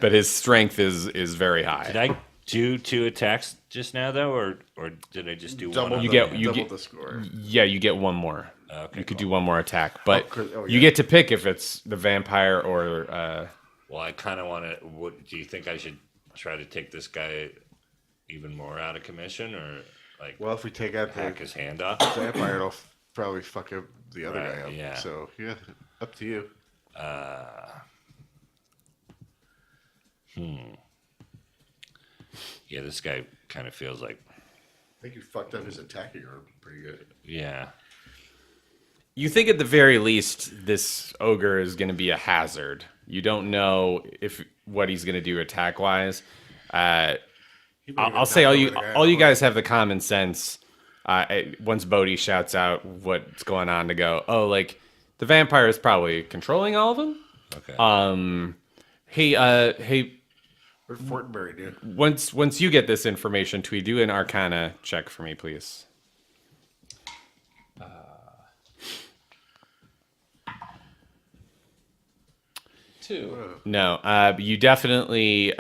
his strength is very high. Did I do 2 attacks just now though, or did I just do one? You on get the score. Yeah, you get one more. Okay, You could cool. do one more attack, but yeah. you get to pick if it's the vampire or. Well, I kind of want to. Do you think I should try to take this guy even more out of commission, or like Well, if we take out hack the his hand off? vampire, it'll probably fuck up the other Right, guy up. yeah. So, yeah, up to you. Yeah, this guy kind of feels like. I think you fucked up his attacking arm pretty good. Yeah. You think at the very least this ogre is going to be a hazard. You don't know what he's going to do attack wise. I'll say all you guys have the common sense. Once Bodhi shouts out what's going on to go, oh, like the vampire is probably controlling all of them. Okay. Hey, Where'd Fortenberry, dude? once you get this information, Tweed, do an Arcana check for me, please. No, you definitely.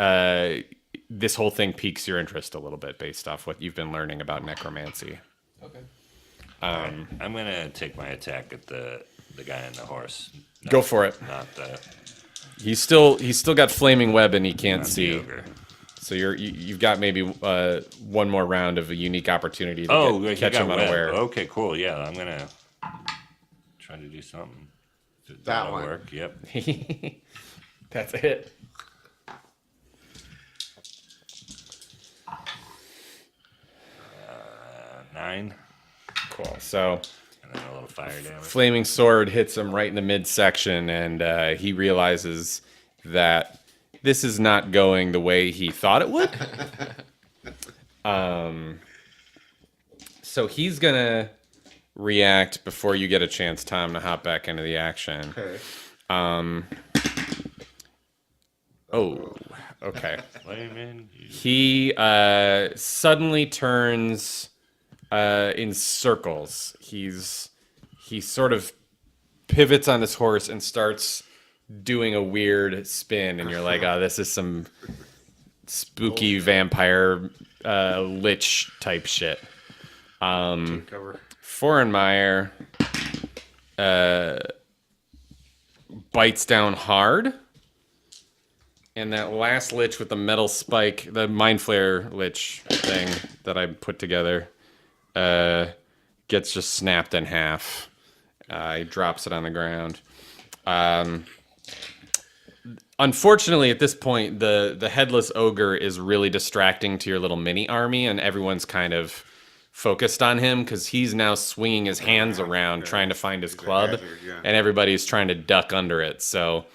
This whole thing piques your interest a little bit based off what you've been learning about necromancy. Okay. I'm gonna take my attack at the guy on the horse. Go for it. Not the. He's still got flaming web and he can't not the see. ogre. So you've got maybe one more round of a unique opportunity to He catch got him web. unaware. Okay, cool. Yeah, I'm gonna try to do something. That'll one. work. Yep. That's it. Nine. Cool. So And then a little fire damage. flaming sword hits him right in the midsection, and he realizes that this is not going the way he thought it would. So he's gonna react before you get a chance, Tom, to hop back into the action. Okay. Oh, okay. Flaming. He suddenly turns in circles. He sort of pivots on his horse and starts doing a weird spin, and you're like, oh, this is some spooky vampire lich type shit. Cover. Forenmeyer bites down hard. And that last lich with the metal spike, the Mind Flare lich thing that I put together, gets just snapped in half. He drops it on the ground. Unfortunately, at this point, the headless ogre is really distracting to your little mini army, and everyone's kind of focused on him because he's now swinging his hands around trying to find his club, hazard, yeah. and everybody's trying to duck under it. So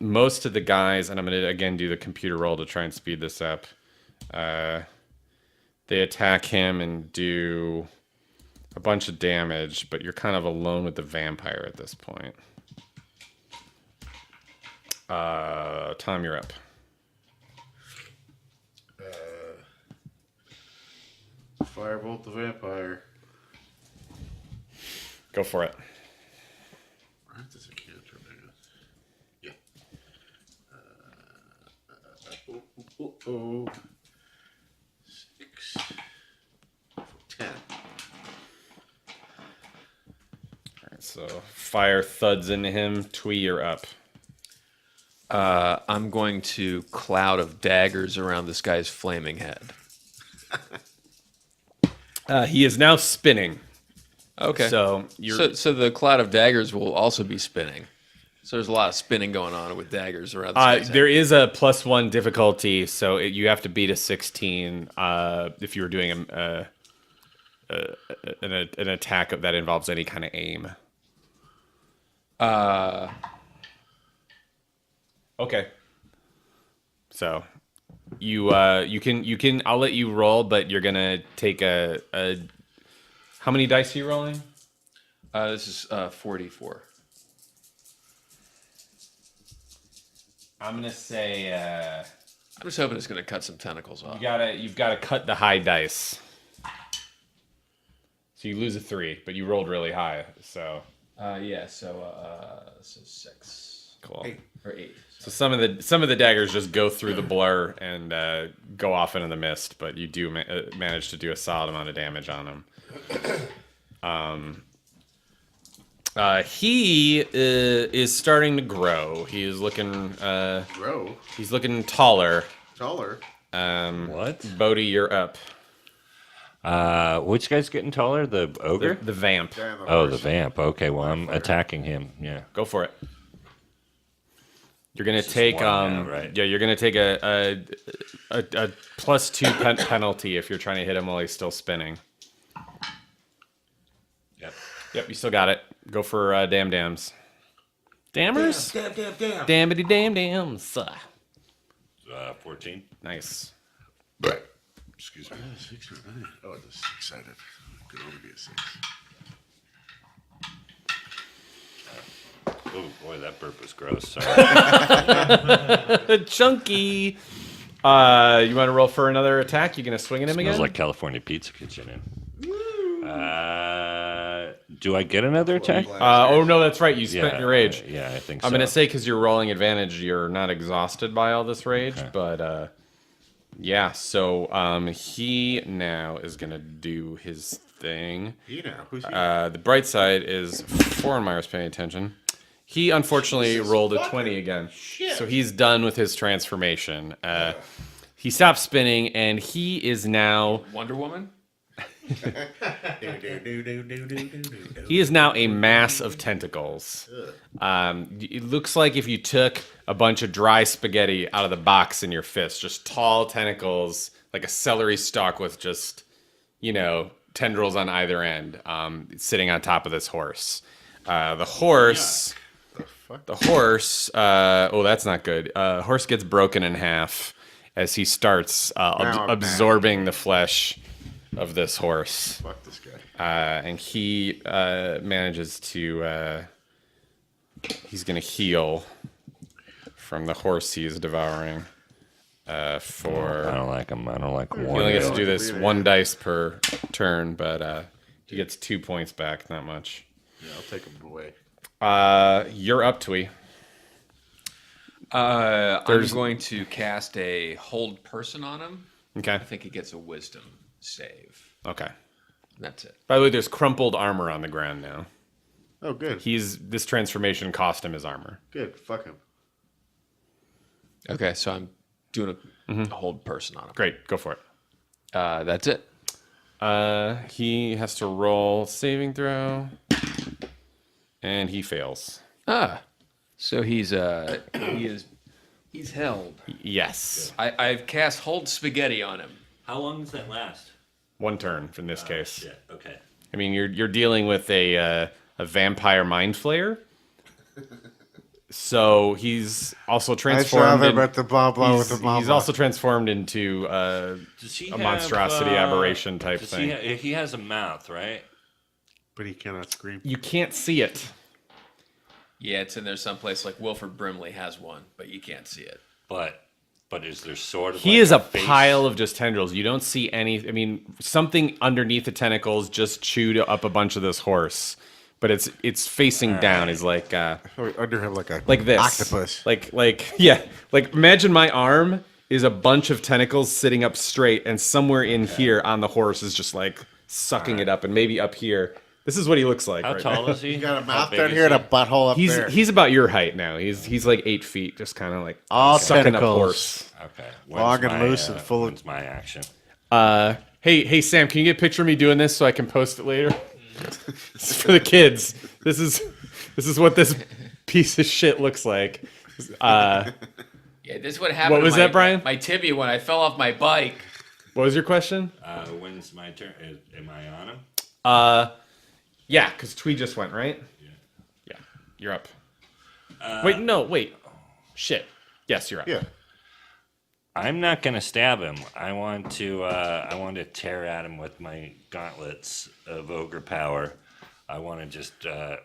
most of the guys, and I'm going to again do the computer roll to try and speed this up, they attack him and do a bunch of damage, but you're kind of alone with the vampire at this point. Tom, you're up. Firebolt the vampire. Go for it. That is a cantrip. Yeah. Oh. 6. 10. So fire thuds into him. Twee, you're up. I'm going to cloud of daggers around this guy's flaming head. He is now spinning. Okay. So you're So the cloud of daggers will also be spinning. So there's a lot of spinning going on with daggers around this guy's there head. is a +1 difficulty, so you have to beat a 16 if you were doing an attack that involves any kind of aim. Okay. So you can I'll let you roll, but you're gonna take a how many dice are you rolling? This is 44. I'm gonna say I'm just hoping it's going to cut some tentacles off. you've gotta cut the high dice. So you lose a 3, but you rolled really high, so So 6. cool. 8. Or 8. So some of the daggers just go through the blur and go off into the mist, but you do manage to do a solid amount of damage on him. He is starting to grow. He is looking Grow. he's looking taller. Taller. What? Bodhi, you're up. Which guy's getting taller? The ogre? The vamp. Guy on the Oh, horse. the vamp. Okay, well, I'm attacking him. Yeah. Go for it. You're gonna This is take one now, right? yeah, you're gonna take a +2 penalty if you're trying to hit him while he's still spinning. Yep. Yep, you still got it. Go for dams. Dammers? Damn. Dammity dams. 14. Nice. Excuse me. 6 or 9. Oh, I'm just excited. It could only be a 6. Oh, boy, that burp was gross. Sorry. Chunky. You want to roll for another attack? You gonna swing at him Smells again? like California Pizza Kitchen in. Do I get another attack? Oh no, that's right. You spent your rage. Yeah, I think so. I'm gonna say because you're rolling advantage, you're not exhausted by all this rage, but yeah. So he now is gonna do his thing. Who's he? The bright side is Foreignmeyer's paying attention. He unfortunately rolled a 20 again, so he's done with his transformation. He stopped spinning, and he is now Wonder Woman? He is now a mass of tentacles. It looks like if you took a bunch of dry spaghetti out of the box in your fist, just tall tentacles, like a celery stalk with just, tendrils on either end, sitting on top of this horse. The horse, oh, that's not good. Horse gets broken in half as he starts absorbing the flesh of this horse. Fuck this guy. And he manages to he's gonna heal from the horse he's devouring I for don't like him. I don't like he one. only gets to do this one dice per turn, but he gets 2 points back, not much. Yeah, I'll take him away. You're up, Twee. I'm going to cast a hold person on him. Okay. I think he gets a wisdom save. Okay. That's it. By the way, there's crumpled armor on the ground now. Oh, good. This transformation cost him his armor. Good. Fuck him. Okay, so I'm doing a hold person on him. Great, go for it. That's it. He has to roll saving throw, and he fails. So he's held. Yes, I've cast hold spaghetti on him. How long does that last? 1 turn in this case. Shit. Okay. I mean, you're dealing with a vampire mind flayer. So he's also transformed. He's also transformed into Does he a monstrosity aberration type thing. He has a mouth, right? But he cannot scream. You can't see it. Yeah, it's in there someplace. Like Wilford Brimley has one, but you can't see it. But But is there sort of He like is a face? pile of just tendrils. You don't see any. I mean, something underneath the tentacles just chewed up a bunch of this horse, but it's facing down. Is like Under him like this octopus. Like imagine my arm is a bunch of tentacles sitting up straight, and somewhere in here on the horse is just like sucking it up, and maybe up here. This is what he looks like. How right tall now. is he? You got a How mouth big down is here and he? a butthole up there. He's about your height now. He's like 8 feet, just kind of like All sucking tentacles. up horse. Okay. Long and loose and full of- When's my action? Hey Sam, can you get a picture of me doing this so I can post it later? This is for the kids. This is what this piece of shit looks like. Yeah, this is what happened. What was to my, that, Brian? My tibia when I fell off my bike. What was your question? When's my turn? Am I on him? Yeah, because Twee just went, right? Yeah, you're up. Wait. Shit. Yes, you're up. Yeah. I'm not gonna stab him. I want to tear at him with my gauntlets of ogre power. I want to just. I'd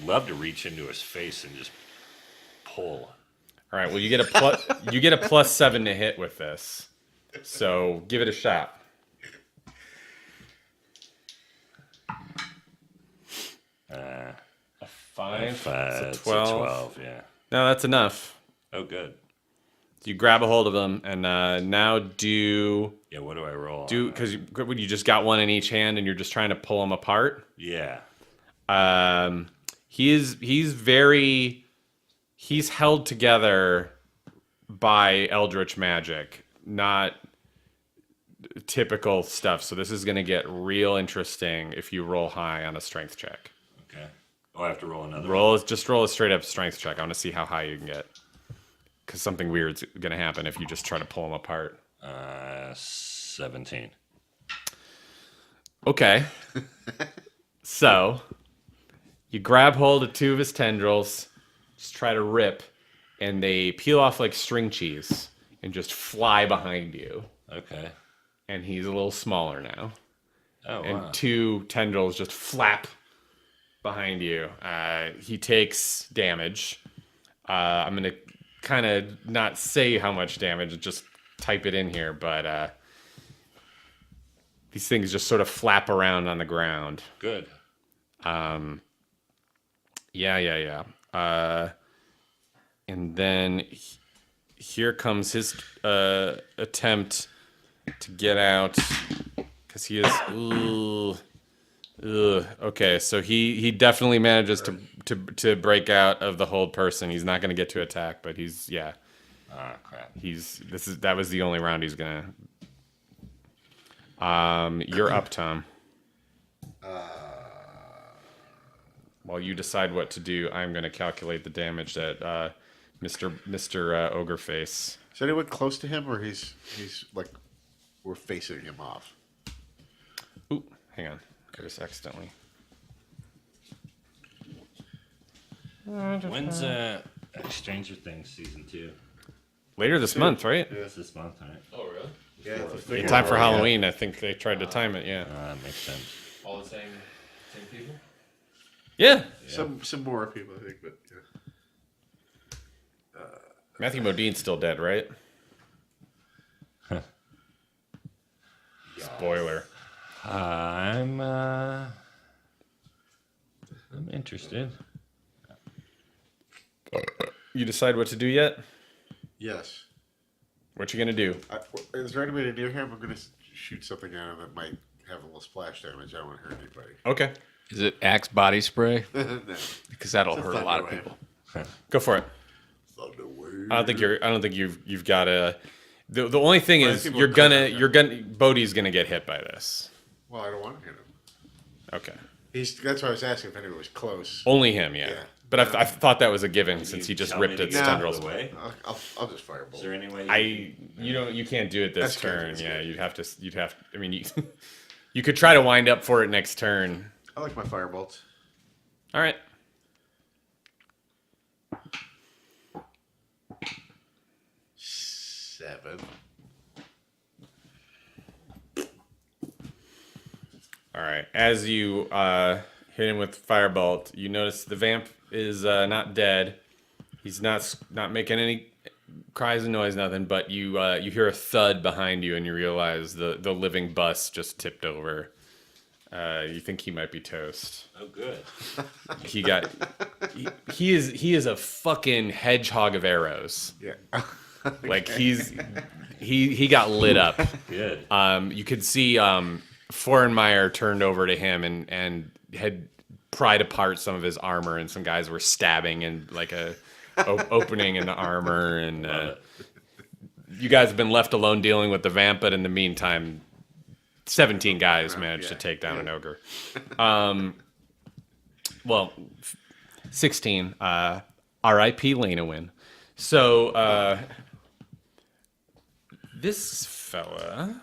love to reach into his face and just pull. All right. Well, you get a +7 to hit with this. So give it a shot. A 5. It's It's a a 12. 12, yeah. No, that's enough. Oh, good. You grab a hold of them, and now do Yeah, what do I roll? because you just got one in each hand, and you're just trying to pull them apart. Yeah. He's held together by eldritch magic, not typical stuff. So this is going to get real interesting if you roll high on a strength check. Okay. Oh, I have to roll another one? Roll a straight up strength check. I want to see how high you can get, because something weird's going to happen if you just try to pull them apart. 17. Okay. So you grab hold of 2 of his tendrils, just try to rip, and they peel off like string cheese and just fly behind you. Okay. And he's a little smaller now. Oh, And wow. 2 tendrils just flap behind you. He takes damage. I'm going to kind of not say how much damage, just type it in here, but these things just sort of flap around on the ground. Good. Yeah. And then here comes his attempt to get out, because he is. Okay, so he definitely manages to break out of the hold person. He's not going to get to attack, but he's Ah, crap. that was the only round he's gonna. You're up, Tom. While you decide what to do, I'm going to calculate the damage that Mr. Ogre Face. Is anyone close to him, or he's like we're facing him off? Ooh, hang on. I just accidentally. When's Stranger Things season 2? Later this month, right? It's this month, right? Oh, really? Yeah. In time for Halloween, I think they tried to time it. Yeah. That makes sense. All the same people? Yeah. Some more people, I think, but yeah. Matthew Modine's still dead, right? Spoiler. I'm interested. You decide what to do yet? Yes. What you gonna do? Is there anybody near him? I'm going to shoot something at him that might have a little splash damage. I don't want to hurt anybody. Okay, Is it Axe body spray? No. Because that'll It's a hurt a lot of thunder people. go for it. I don't think you've got a. The only thing is people you're are gonna Bodhi's gonna get hit by this. Well, I don't want to hit him. Okay. That's why I was asking if anyone was close. Only him, yeah. Yeah. But I thought that was a given since he just Tell me ripped to its get out of tendrils the away. way. I'll just firebolt. Is there any way? You can't do it this That's good, turn. that's Yeah, good. you'd have. I mean, you could try to wind up for it next turn. I like my firebolts. All right. Seven. All right. As you hit him with firebolt, you notice the vamp is not dead. He's not making any cries and noise, nothing. But you hear a thud behind you, and you realize the living bus just tipped over. You think he might be toast. Oh, good. He is a fucking hedgehog of arrows. Yeah. Like he got lit up. Good. You could see Forenmeyer turned over to him and had pried apart some of his armor, and some guys were stabbing in like a opening in the armor, and you guys have been left alone dealing with the vamp. But in the meantime, 17 guys managed to take down an ogre. Well, 16. R.I.P. Lena win. So this fella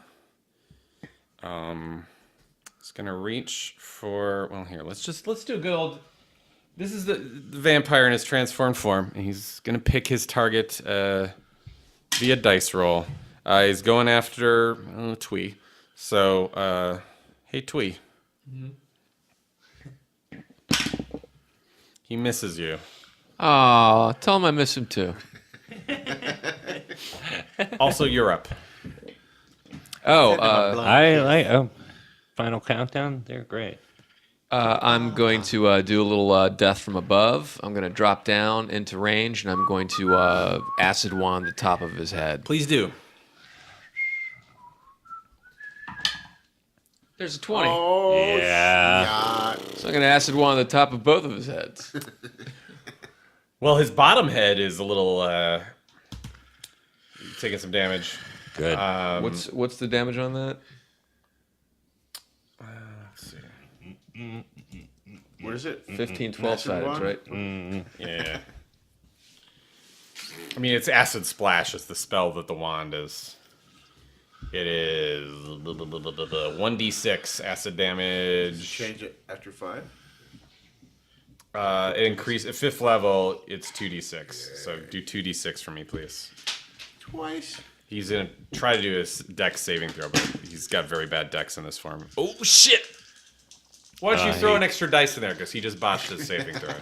is gonna reach for. Well, here let's do a good old. This is the vampire in his transformed form, and he's gonna pick his target via dice roll. He's going after Twee. So, hey Twee. Mm-hmm. He misses you. Oh, tell him I miss him too. Also, you're up. Oh, I like Final Countdown. They're great. I'm going to do a little death from above. I'm going to drop down into range, and I'm going to acid wand the top of his head. Please do. There's a 20. Oh, Yeah. So I'm going to acid wand the top of both of his heads. Well, his bottom head is a little taking some damage. Good. What's the damage on that? Let's see. what is it? 15, 12 sided, wand? right? Yeah. I mean, it's acid splash is the spell that the wand is. It is 1d6 acid damage. Change it after 5. It increased at 5th level. It's 2d6. So do 2d6 for me, please. Twice. He's gonna try to do his dex saving throw, but he's got very bad dex in this form. Oh shit! Why don't you throw an extra dice in there? Because he just botched his saving throw.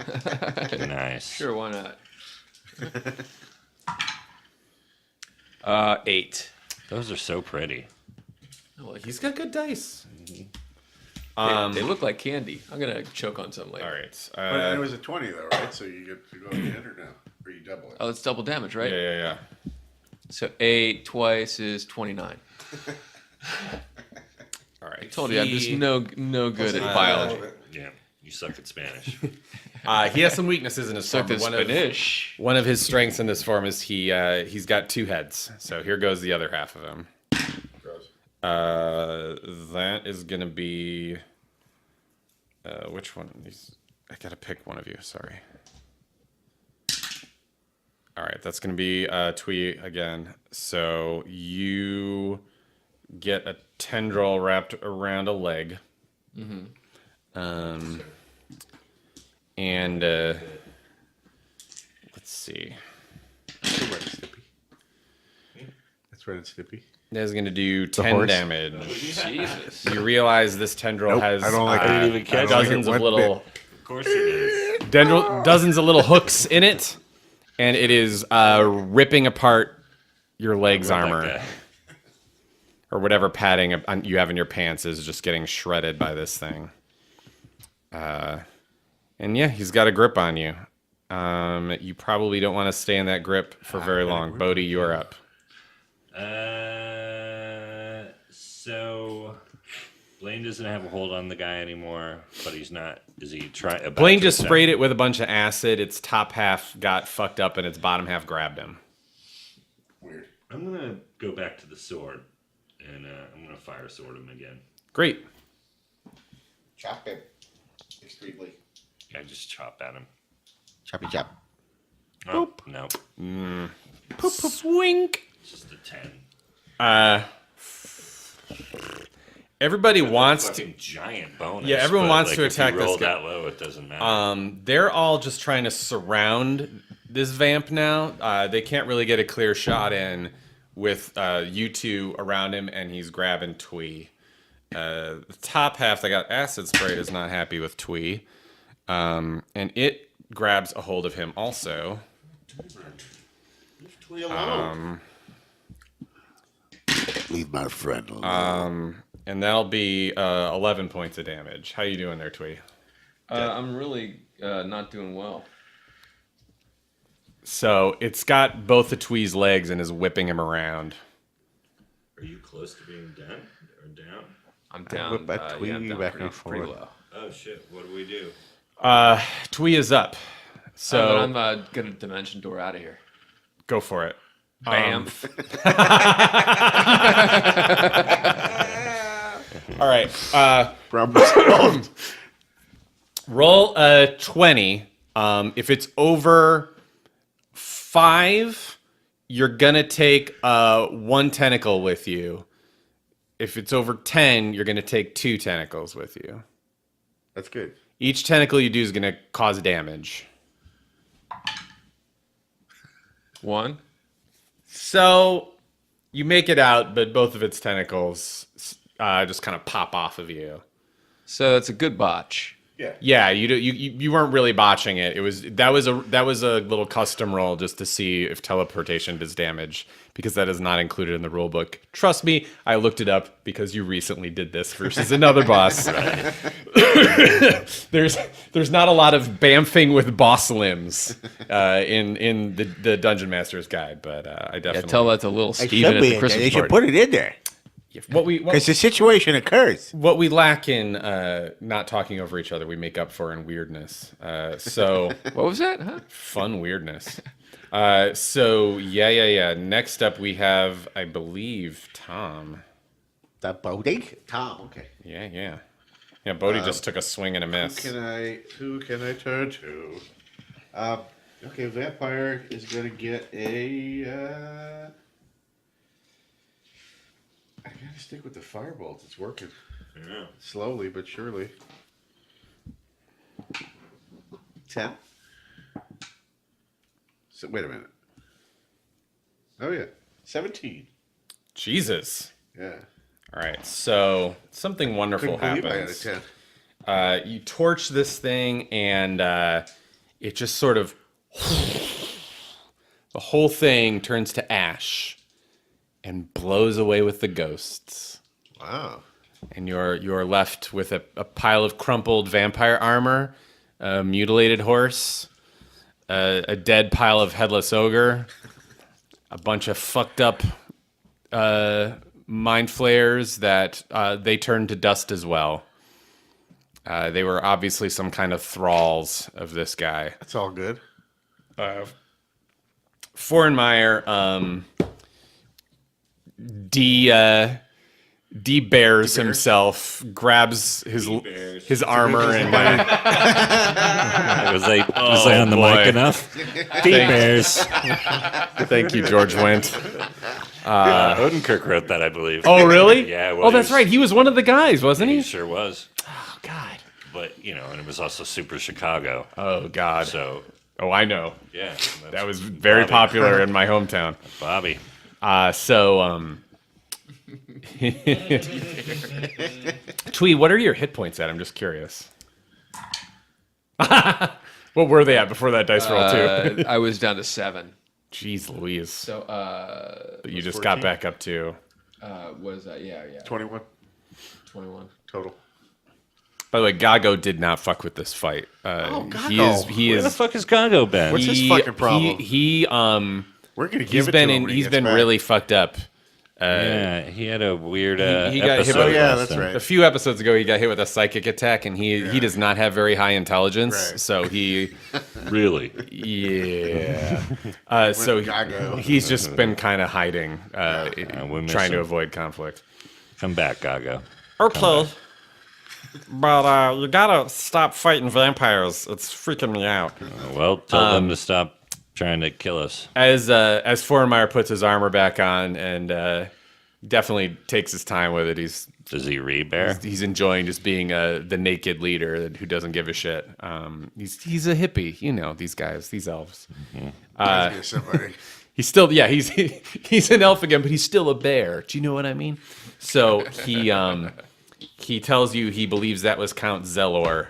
Nice. Sure, why not? 8. Those are so pretty. Well, he's got good dice. They look like candy. I'm going to choke on some later. All right. But it was a 20 though, right? So you get to go again or no? Or you double it? Oh, it's double damage, right? Yeah. So 8 twice is 29. All right. I told you, I'm just no good at biology. Yeah. You suck at Spanish. He has some weaknesses in his form. Suck at Spanish. One of his strengths in this form is he's got 2 heads. So here goes the other half of him. That is gonna be which one? I gotta pick one of you. Sorry. All right, that's gonna be Twee again. So you get a tendril wrapped around a leg. Mm-hmm. And let's see. That's Red and Snippy. That's going to do 10 horse? damage. Jesus. You realize this tendril has I don't like it. I didn't even catch dozens it of one little Of course it is. dozens of little hooks in it, and it is ripping apart your leg's armor. Like Or whatever padding you have in your pants is just getting shredded by this thing. And yeah, he's got a grip on you. You probably don't want to stay in that grip for very long. Bodhi, you are up. So Blaine doesn't have a hold on the guy anymore, but he's not. Is he trying? Blaine just sprayed it with a bunch of acid. Its top half got fucked up, and its bottom half grabbed him. Weird. I'm gonna go back to the sword, and I'm gonna fire sword him again. Great. Chop him. Extremely. I just chop at him. Choppy chop. Oh, no, Swink. just a 10. Everybody wants to. Fucking giant bonus. Yeah, everyone but, wants like, to if attack you this roll guy. that low, it doesn't matter. They're all just trying to surround this vamp now. They can't really get a clear shot in with you two around him, and he's grabbing Twee. The top half that got acid sprayed is not happy with Twee, and it grabs a hold of him also. Leave alone. Leave my friend alone. And that'll be 11 points of damage. How you doing there, Twee? I'm really not doing well. So it's got both of Twee's legs and is whipping him around. Are you close to being done or down? I'm down. whip that I'm Twee down back pretty, and pretty forth. low. Oh shit! What do we do? Twee is up. So I'm gonna dimension door out of here. go for it. Bam. All right. Problem solved. Roll a 20. If it's over 5, you're going to take 1 tentacle with you. If it's over 10, you're going to take 2 tentacles with you. That's good. Each tentacle you do is going to cause damage. 1. So you make it out, but both of its tentacles just kind of pop off of you. So it's a good botch. Yeah, you weren't really botching it. That was a little custom roll just to see if teleportation does damage, because that is not included in the rule book. Trust me, I looked it up because you recently did this versus another boss. There's not a lot of bamfing with boss limbs in the Dungeon Master's Guide, but I definitely Tell that to little It Steven should at be the in there. Christmas They should party. put it in there. what Because the situation occurs. what we lack in not talking over each other, we make up for in weirdness. So. What was that? Huh? Fun weirdness. So yeah. Next up we have, I believe, Tom. The boating? Tom, okay. Yeah. Bodhi just took a swing and a miss. Who can I turn to? Okay, vampire is gonna get a. I gotta stick with the firebolt. It's working. Yeah. Slowly but surely. 10. So wait a minute. Oh yeah, 17. Jesus. Yeah. All right. So something wonderful Couldn't believe I had a happens. 10. You torch this thing, and it just sort of the whole thing turns to ash and blows away with the ghosts. Wow. And you're left with a pile of crumpled vampire armor, a mutilated horse, a dead pile of headless ogre, a bunch of fucked up mind flayers that they turned to dust as well. They were obviously some kind of thralls of this guy. That's all good. Forenmeyer de-bears himself, grabs his armor, and Was I on the boy. mic enough? Bears. thank you, George Wendt. Odenkirk wrote that, I believe. Oh, really? Yeah. Oh, that's right. He was one of the guys, wasn't He he? sure was. Oh, God. But and it was also super Chicago. Oh, God. So Oh, I know. yeah, That was very popular in my hometown. Bobby. Twee, what are your hit points at? I'm just curious. What were they at before that dice roll, too? I was down to 7. Jeez Louise. So You just got 14? back up to... was that? Yeah. 21 21. total. By the way, Gago did not fuck with this fight. Gago. He Where the is... fuck is Gago been? What's his fucking problem? He's We're gonna give it to him when he he's gets been back. really fucked up. Yeah, he had a weird he got hit episode. by- Oh yeah, last that's time. right. A few episodes ago, he got hit with a psychic attack, and he does not have very high intelligence. Right. So he... Really? Yeah. So Gago. he's just been kind of hiding, we miss trying to him. avoid conflict. Come back, Gago. Okay. But you gotta stop fighting vampires. It's freaking me out. Well, tell them to stop trying to kill us. As Foremeyer puts his armor back on and definitely takes his time with it, Does he re-bear? he's enjoying just being the naked leader who doesn't give a shit. He's a hippie, these guys, these elves. Yeah, somebody. He's still, he's an elf again, but he's still a bear. Do you know what I mean? So he tells you he believes that was Count Zelor,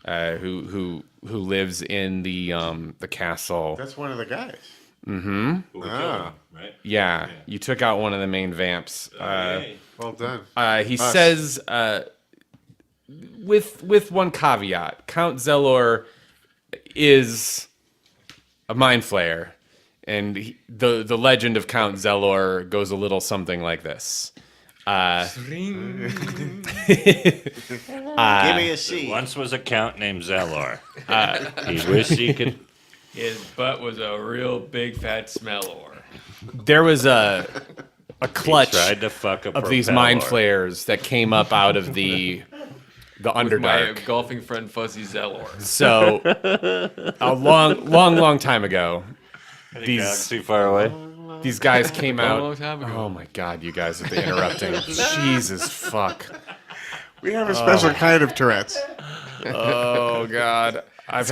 who lives in the castle. That's one of the guys. Who we killed him, right? Yeah, you took out one of the main vamps. Yay. Well done. He says, with one caveat, Count Zelor is a mind flayer, and the legend of Count Zelor goes a little something like this. Give me a C. There once was a count named Zelor. He wished he could. His butt was a real big fat smellor. There was a clutch Tried to fuck a of these mind propeller. flares that came up out of the My Underdark. golfing friend Fuzzy Zelor. So a long time ago, these Galaxy far away. these guys came out. long time ago. Oh my god, you guys with the interrupting. Jesus fuck. We have a special kind of Tourette's. Oh god. I've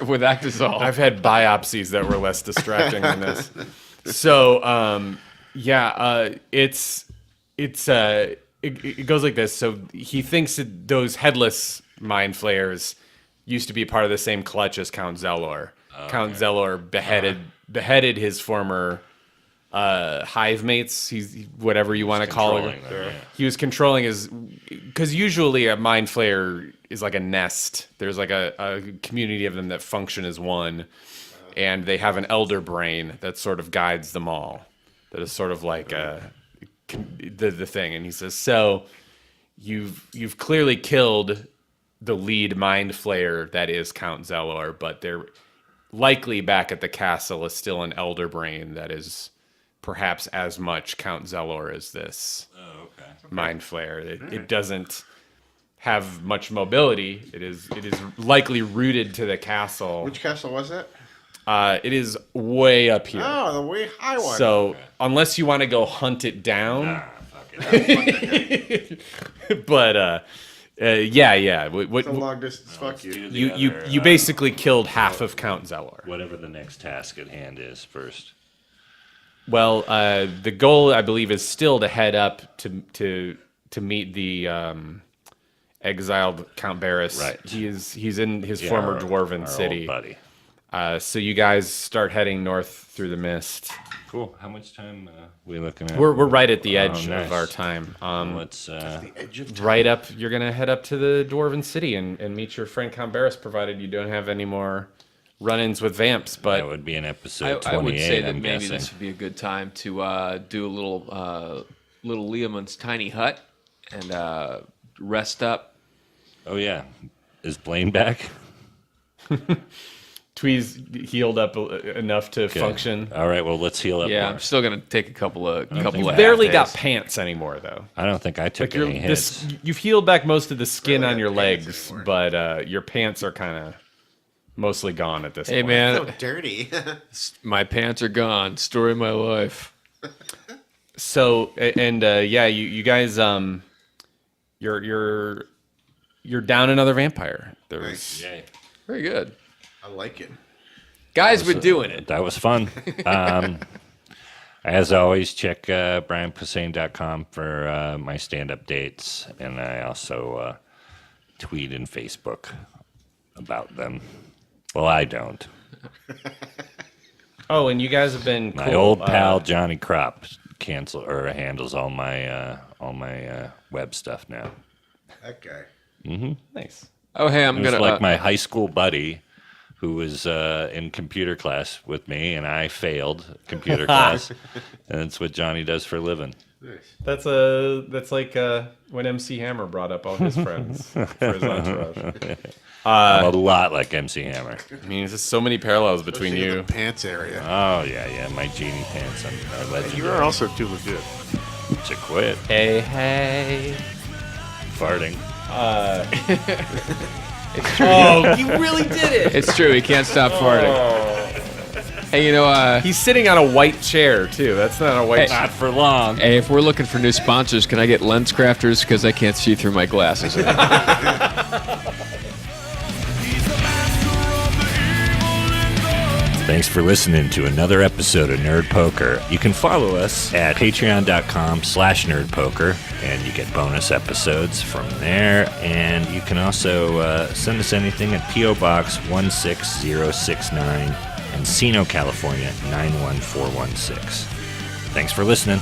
With Actazol. had biopsies that were less distracting than this. So it goes like this. So he thinks that those headless mind flayers used to be part of the same clutch as Count Zelor. Count Zelor beheaded his former hive mates. He's whatever you want to call it. controlling them, yeah. He was controlling his, because usually a mind flayer is like a nest. There's like a community of them that function as one, and they have an elder brain that sort of guides them all. That is sort of like the thing. And he says, so you've clearly killed the lead mind flayer that is Count Zelor, but they're likely back at the castle is still an elder brain that is perhaps as much Count Zelor as this mind flayer. It doesn't have much mobility. It is likely rooted to the castle. Which castle was it? It is way up here. Oh, the way high one. So unless you want to go hunt it down, but yeah. It's a long distance. Fuck you. You basically killed half of Count Zelor. Whatever the next task at hand is first. Well, the goal I believe is still to head up to meet the exiled Count Barris. Right. He's in his Yeah, former our dwarven old city. buddy. So you guys start heading north through the mist. Cool. How much time we looking at? We're right at the edge nice. of our time. Let's. Right up, you're gonna head up to the dwarven city and meet your friend Count Barris, provided you don't have any more run-ins with vamps. But that would be an episode 28. I would say that I'm maybe guessing. this would be a good time to do a little Leomund's tiny hut and rest up. Oh yeah, is Blaine back? Twee's healed up enough to function. All right, well let's heal up. Yeah, more. I'm still gonna take a couple of Barely half got days. pants anymore, though. I don't think I took Like any hits. you've healed back most of the skin on your legs, but your pants are kind of mostly gone at this Hey point. man, So dirty. my pants are gone. Story of my life. So you guys you're down another vampire. There's Yay. Very good. I like it. Guys, we're doing it. That was fun. As always, check brianposehn.com for my stand-up dates, and I also tweet and Facebook about them. Well, I don't. Oh, and you guys have been My cool. old pal Johnny Crop handles all my web stuff now. That guy. Nice. Oh, hey, I'm It was gonna like my high school buddy who was in computer class with me, and I failed computer class, and that's what Johnny does for a living. That's like when MC Hammer brought up all his friends for his entourage. I'm a lot like MC Hammer. I mean, there's so many parallels between In you. the pants area. Oh yeah, my genie pants are legendary. You are also too legit. To quit Hey. farting. Oh, you really did it. It's true. He can't stop farting. Hey, you know, He's sitting on a white chair too. That's not a white chair. Not for long. hey, if we're looking for new sponsors, can I get lens crafters because I can't see through my glasses? Thanks for listening to another episode of Nerd Poker. You can follow us at patreon.com/nerdpoker, and you get bonus episodes from there. And you can also send us anything at P.O. Box 16069 Encino, California 91416. Thanks for listening.